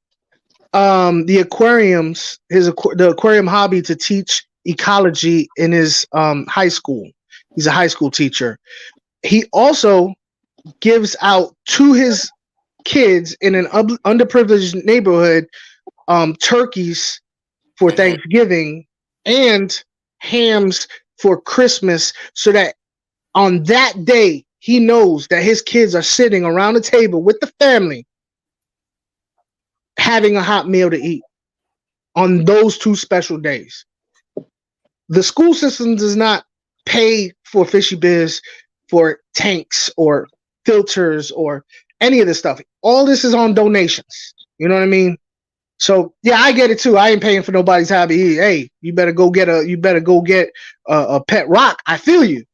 the aquariums, the aquarium hobby to teach ecology in his high school. He's a high school teacher. He also gives out to his kids in an underprivileged neighborhood turkeys for Thanksgiving and hams for Christmas, so that on that day he knows that his kids are sitting around the table with the family having a hot meal to eat on those two special days. The school system does not pay for Fishy Biz for tanks or filters or any of this stuff. All this is on donations. You know what I mean? So yeah, I get it too. I ain't paying for nobody's hobby. Hey, you better go get a pet rock. I feel you.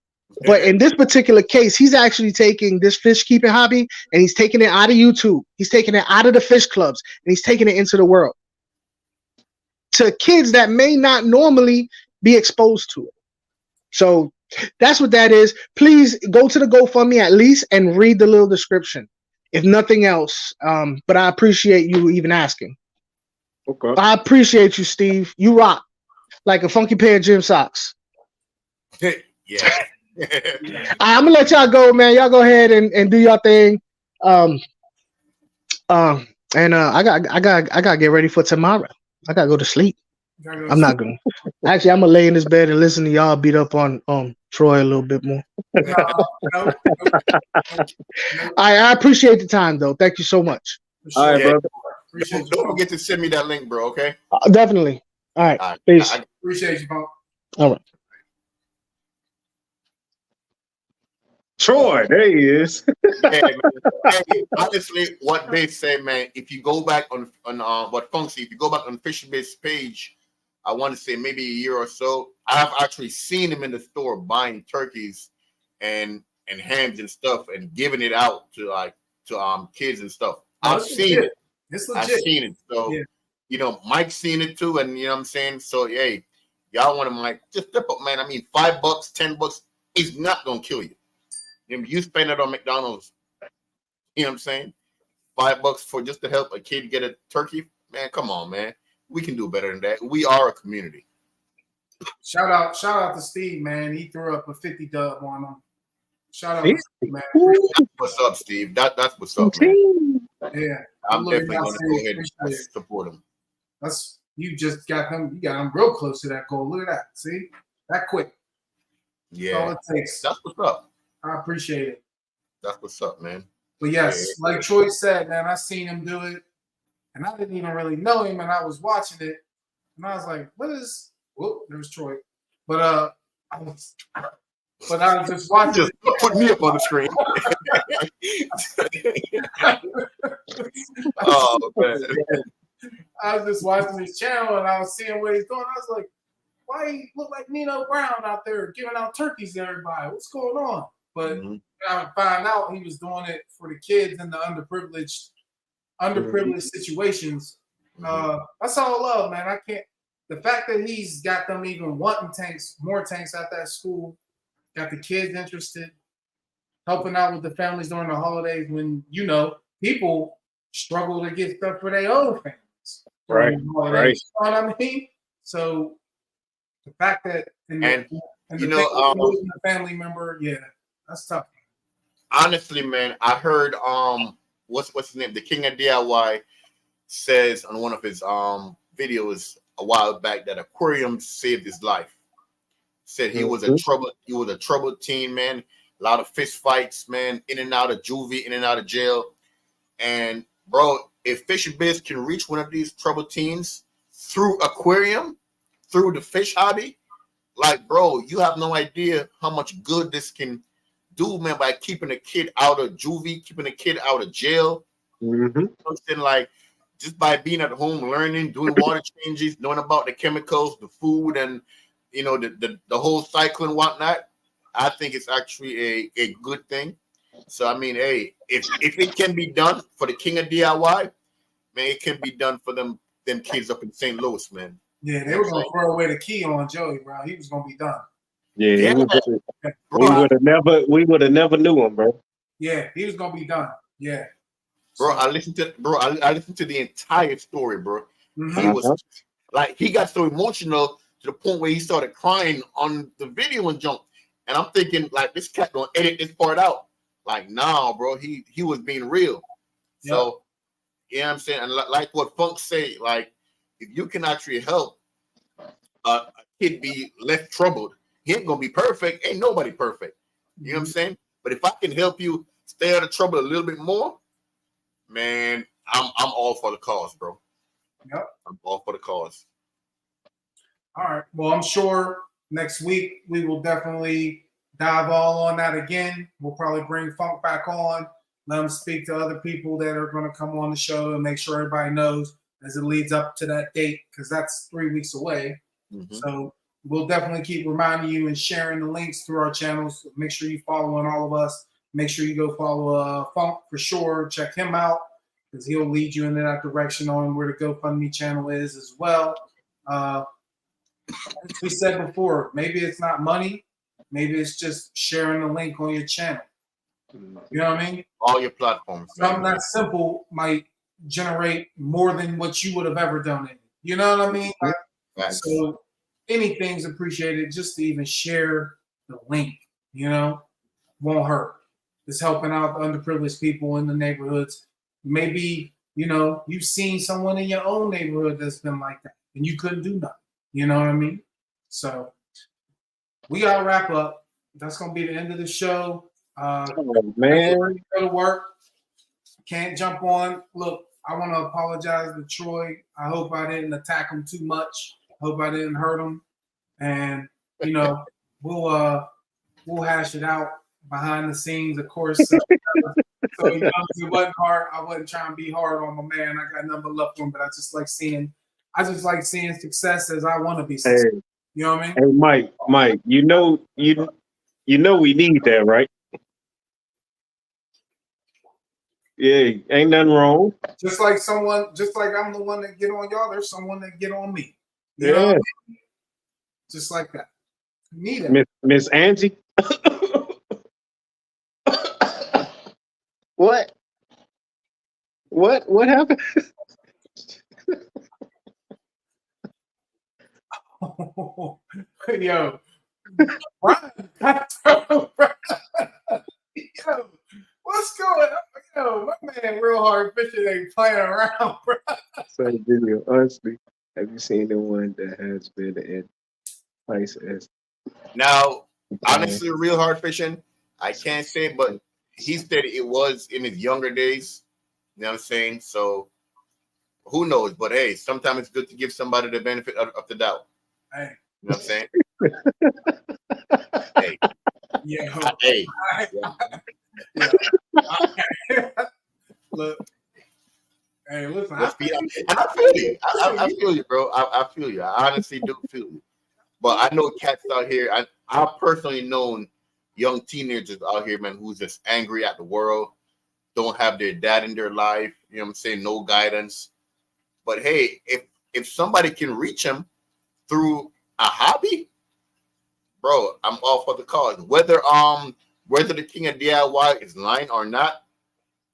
But in this particular case, he's actually taking this fish keeping hobby and he's taking it out of YouTube. He's taking it out of the fish clubs and he's taking it into the world to kids that may not normally be exposed to it. So that's what that is. Please go to the GoFundMe at least and read the little description, if nothing else. But I appreciate you even asking. Okay. I appreciate you, Steve. You rock like a funky pair of gym socks. Yeah. I'm gonna let y'all go, man. Y'all go ahead and do your thing. And I gotta get ready for tomorrow. I gotta go to sleep. I'm not gonna. Actually, I'm gonna lay in this bed and listen to y'all beat up on Troy a little bit more. No. I appreciate the time though. Thank you so much. All right, brother. Don't forget to send me that link, bro. Okay. Definitely. All right. Peace. I appreciate you, bro. All right. Troy, there he is. Hey, honestly, what they say, man, if you go back on what Funksy, if you go back on Fisherman's page, I want to say maybe a year or so, I have actually seen him in the store buying turkeys and hams and stuff and giving it out to kids and stuff. I've seen it. I've seen it. So yeah. Mike's seen it too, and you know what I'm saying. So hey, y'all want to just step up, man. I mean, $5, $10 is not gonna kill you. You spend it on McDonald's, you know what I'm saying? $5 for just to help a kid get a turkey, man. Come on, man. We can do better than that. We are a community. Shout out to Steve, man. He threw up a 50 dub on him. Shout out to Steve, man. That's what's up, Steve. That's what's up, man. Yeah. I'm definitely gonna go ahead and support him. You just got him. You got him real close to that goal. Look at that. See? That quick. Yeah. That's all it takes. That's what's up. I appreciate it. That's what's up, man. But yes, like Troy said, man, I seen him do it, and I didn't even really know him, and I was watching it, and I was like, "What is?" Whoop, there's Troy. But I was just watching. Just put me up on the screen. Oh man! I was just watching his channel, and I was seeing what he's doing. I was like, "Why he look like Nino Brown out there giving out turkeys to everybody? What's going on?" But I found out he was doing it for the kids in the underprivileged situations. That's all love, man. I can't. The fact that he's got them even wanting more tanks at that school, got the kids interested, helping out with the families during the holidays when people struggle to get stuff for their own families. Right, during the holidays. right. You know what I mean? So the fact that And and you the know, thing of losing a family member, yeah, that's tough. honestly, man, I heard what's his name? The King of DIY says on one of his videos a while back that aquarium saved his life. Said he was a troubled teen, man. A lot of fist fights, man, in and out of juvie, in and out of jail. And bro, if Fisher Biz can reach one of these troubled teens through aquarium, through the fish hobby, like bro, you have no idea how much good this can do, man, by keeping a kid out of juvie, keeping a kid out of jail. Something like just by being at home, learning, doing water changes, knowing about the chemicals, the food, and you know the whole cycle and whatnot. I think it's actually a good thing. So I mean, hey, if it can be done for the King of DIY, man, it can be done for them kids up in St. Louis, man. Yeah, they were gonna throw away the key on Joey, bro. He was gonna be done. Yeah, Bro, we would have never knew him, bro. Yeah, he was gonna be done. Yeah. Bro, I listened to the entire story, bro. Mhm. He was like, he got so emotional to the point where he started crying on the video and jump. And I'm thinking, like, this cat gonna edit this part out. Like, nah, bro, he was being real. Yep. So, you know what I'm saying? And like what Funk say, like, if you can actually help a kid be less troubled, he ain't gonna be perfect. Ain't nobody perfect. You know what I'm saying? But if I can help you stay out of trouble a little bit more, man, I'm all for the cause, bro. Yep. I'm all for the cause. All right. Well, I'm sure next week we will definitely dive all on that again. We'll probably bring Funk back on, let him speak to other people that are going to come on the show and make sure everybody knows as it leads up to that date, because that's 3 weeks away. Mm-hmm. So we'll definitely keep reminding you and sharing the links through our channels. Make sure you follow on all of us. Make sure you go follow Funk for sure. Check him out because he'll lead you in that direction on where the GoFundMe channel is as well. As we said before, maybe it's not money. Maybe it's just sharing the link on your channel. You know what I mean? All your platforms. Something that simple might generate more than what you would have ever donated. You know what I mean? So anything's appreciated just to even share the link, you know, won't hurt. It's helping out the underprivileged people in the neighborhoods. Maybe, you know, you've seen someone in your own neighborhood that's been like that and you couldn't do nothing. You know what I mean? So we gotta wrap up. That's gonna be the end of the show. Man, Go to work. Can't jump on. Look, I want to apologize to Troy. I hope I didn't attack him too much. I hope I didn't hurt him. And you know, we'll hash it out behind the scenes, of course. So you know, it wasn't hard. I wasn't trying to be hard on my man. I got nothing but love for him, but I just like seeing success as I want to be successful. Hey, you know what I mean? hey, Mike, you know we need that, right? Yeah, ain't nothing wrong. Just like I'm the one that get on y'all, there's someone that get on me. You know what I mean? Just like that. Need it. Miss Angie. What? What happened? Yo, Brian, yo, what's going on? Yo, my man, real hard fishing ain't playing around, bro. Same video. Honestly, have you seen the one that has been in place as? Now, honestly, real hard fishing, I can't say, but he said it was in his younger days. You know what I'm saying? So who knows? But hey, sometimes it's good to give somebody the benefit of the doubt. Hey. You know what I'm saying? Hey. Yeah. Hey. Look. Hey, listen. And I feel you. I feel you, bro. I feel you. I honestly do feel you. But I know cats out here. I've personally known young teenagers out here, man, who's just angry at the world, don't have their dad in their life. You know what I'm saying? No guidance. But hey, if somebody can reach them through a hobby, bro, I'm all for the cause. Whether the King of DIY is lying or not,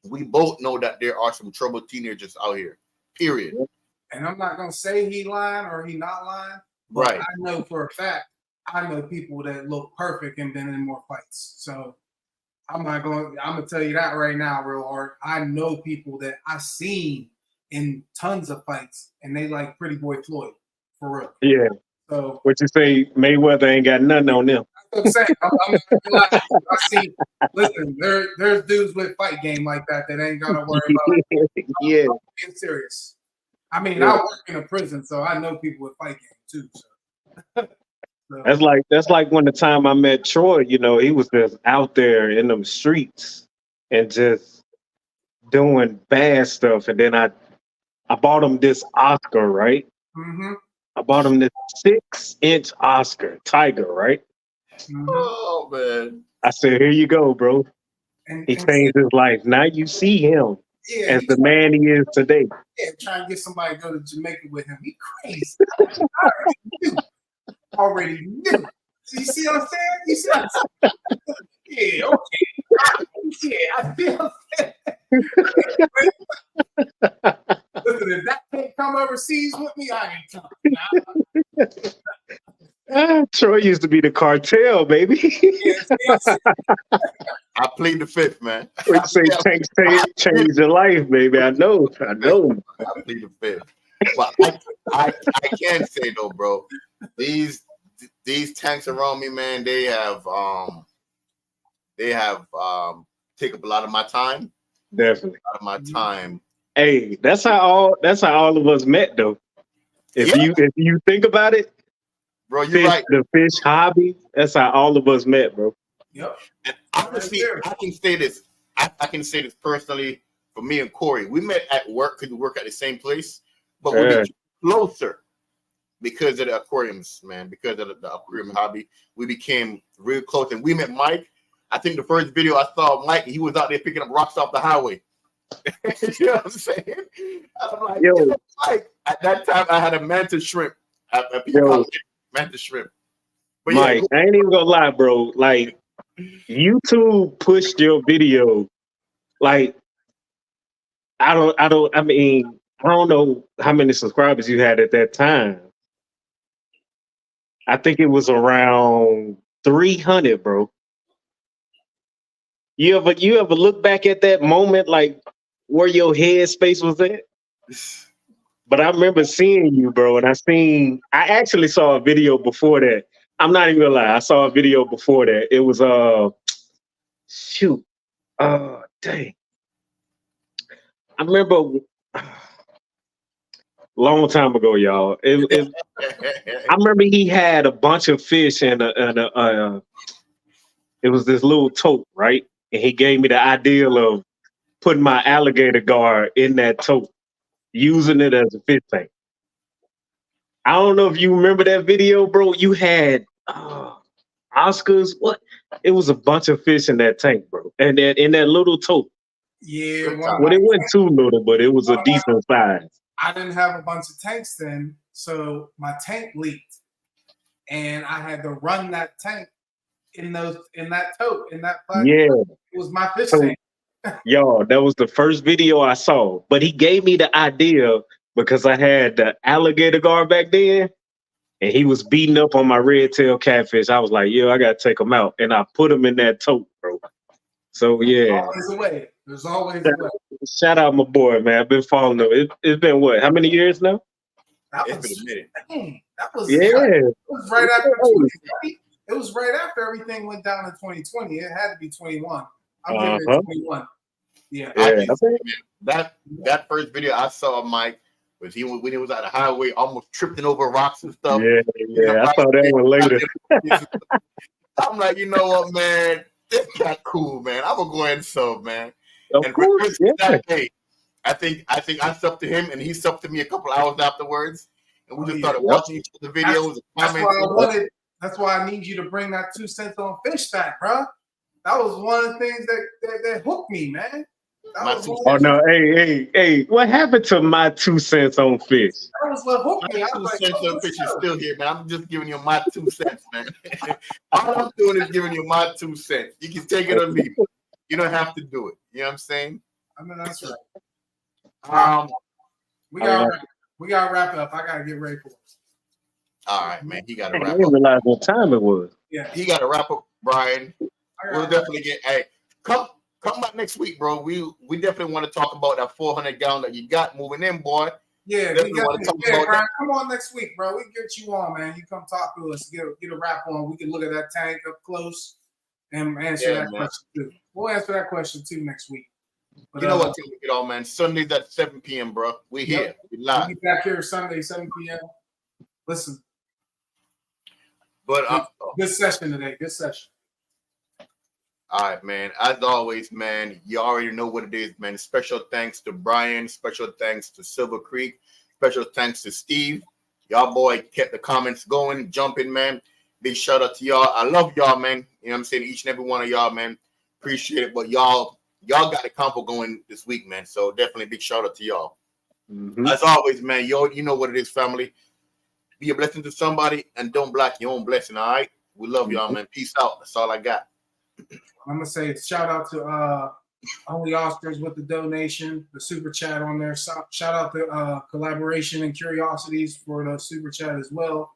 we both know that there are some troubled teenagers out here. Period. And I'm not gonna say he lying or he not lying, but Right. I know for a fact I know people that look perfect and been in more fights. So I'm gonna tell you that right now, real hard. I know people that I seen in tons of fights, and they like Pretty Boy Floyd for real. Yeah. So What you say? Mayweather ain't got nothing on them. that's what I'm saying. I'm not gonna lie. I see. Listen, there's dudes with fight game like that ain't gotta worry about. Yeah. I'm being serious. I mean, Yeah. I work in a prison, so I know people with fight game too. So. That's like when the time I met Troy, you know, he was just out there in them streets and just doing bad stuff. And then I bought him this Oscar, right? Mm-hmm. I bought him this 6-inch Oscar Tiger, right? Mm-hmm. Oh man. I said, here you go, bro. And He changed his life. Now you see him as the man he is today. Yeah, trying to get somebody to go to Jamaica with him. He crazy. Already knew. You see what I'm saying? You see what I'm saying? Yeah, okay. Yeah, I feel Listen, if that can't come overseas with me, I ain't coming. Troy used to be the cartel, baby. Yes. I plead the fifth, man. We say change your life, baby. I know. I plead the fifth. But I can say though, bro, these tanks around me, man, they have take up a lot of my time. Definitely. A lot of my time. Hey, that's how all of us met though. If you think about it, bro, you're right. The fish hobby, that's how all of us met, bro. Yep. And honestly, I can say this. I can say this personally for me and Corey. We met at work because we work at the same place, but we became closer because of the aquariums, man. Because of the aquarium hobby, we became real close. And we met Mike. I think the first video I saw of Mike, he was out there picking up rocks off the highway. You know what I'm saying? I'm like, yo, Mike. At that time, I had a mantis shrimp. Mantis shrimp. But Mike, I ain't even gonna lie, bro. Like, YouTube pushed your video. Like, I don't know how many subscribers you had at that time. I think it was around 300, bro. You ever look back at that moment, like where your head space was at? But I remember seeing you, bro, and I actually saw a video before that. I'm not even gonna lie, I saw a video before that. It was dang. I remember long time ago, y'all. I remember he had a bunch of fish and it was this little tote, right? And he gave me the idea of putting my alligator guard in that tote, using it as a fish tank. I don't know if you remember that video, bro. You had Oscars. What? It was a bunch of fish in that tank, bro. And in that little tote. Yeah. Well, it wasn't too little, but it was a decent size. I didn't have a bunch of tanks then, so my tank leaked. And I had to run that tank in that tote, in that plastic. Yeah. It was my fish tank. Y'all, that was the first video I saw. But he gave me the idea because I had the alligator guard back then, and he was beating up on my red tail catfish. I was like, yo, I gotta take him out. And I put him in that tote, bro. So yeah. Always a way. There's always a way. Shout out my boy, man. I've been following him. It's been what? How many years now? It's been a minute. That was It was right after 2020. It was right after everything went down in 2020. It had to be 21. I'm giving it 21. Yeah. That first video I saw of Mike was when he was at the highway, almost tripping over rocks and stuff. Yeah. I saw that one later. I'm like, you know what, man? This got cool, man. I'm gonna go ahead and sub, man. Of course, that day, I think I subbed to him, and he subbed to me a couple hours afterwards, and we just started watching each other's videos. That's why I need you to bring that 2 cents on fish back, bro. That was one of the things that hooked me, man. Oh no, hey! What happened to my 2 cents on fish? That was what hooked me. My 2 cents on fish is still here, man. I'm just giving you my 2 cents, man. All I'm doing is giving you my 2 cents. You can take it or leave it. You don't have to do it. You know what I'm saying? I mean, that's right. We gotta wrap up. I gotta get ready for it. All right, man. He got to I wrap didn't up. realize what time it was. Yeah. He got to wrap up, Brian. I We'll gotta- definitely get. Hey, come back next week, bro. We definitely want to talk about that 400 gallon that you got moving in, boy. Yeah, Definitely wanna talk yeah, about Brian, that. come on next week, bro. We can get you on, man. You come talk to us, get a wrap on. We can look at that tank up close and answer Yeah, that man. question too. We'll answer that question too next week. But, You know what? Take it all, man. Sundays at 7 p.m., bro. We here. Yep. We we'll live. be back here Sunday, 7 p.m. Listen, But good session today. Good session. all right, man. As always, man, you already know what it is, man. Special thanks to Brian. Special thanks to Silver Creek. Special thanks to Steve. Y'all boy kept the comments going, jumping, man. Big shout out to y'all. I love y'all, man. You know what I'm saying? Each and every one of y'all, man. Appreciate it. But y'all got the combo going this week, man. So definitely big shout out to y'all. Mm-hmm. As always, man, you know what it is, family. Be a blessing to somebody and don't block your own blessing, all right? We love y'all, man. Peace out. That's all I got. I'm gonna say shout out to Only Oscars with the donation, the super chat on there. Shout out to Collaboration and Curiosities for the super chat as well.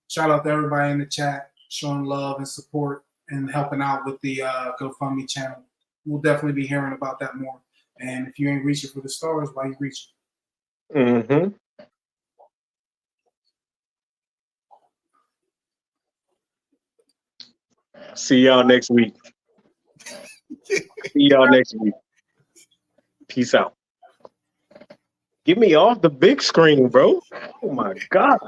Shout out to everybody in the chat showing love and support and helping out with the GoFundMe channel. We'll definitely be hearing about that more. And if you ain't reaching for the stars, why you reaching? Mm-hmm. See y'all next week. See y'all next week. Peace out. Get me off the big screen, bro. Oh my God.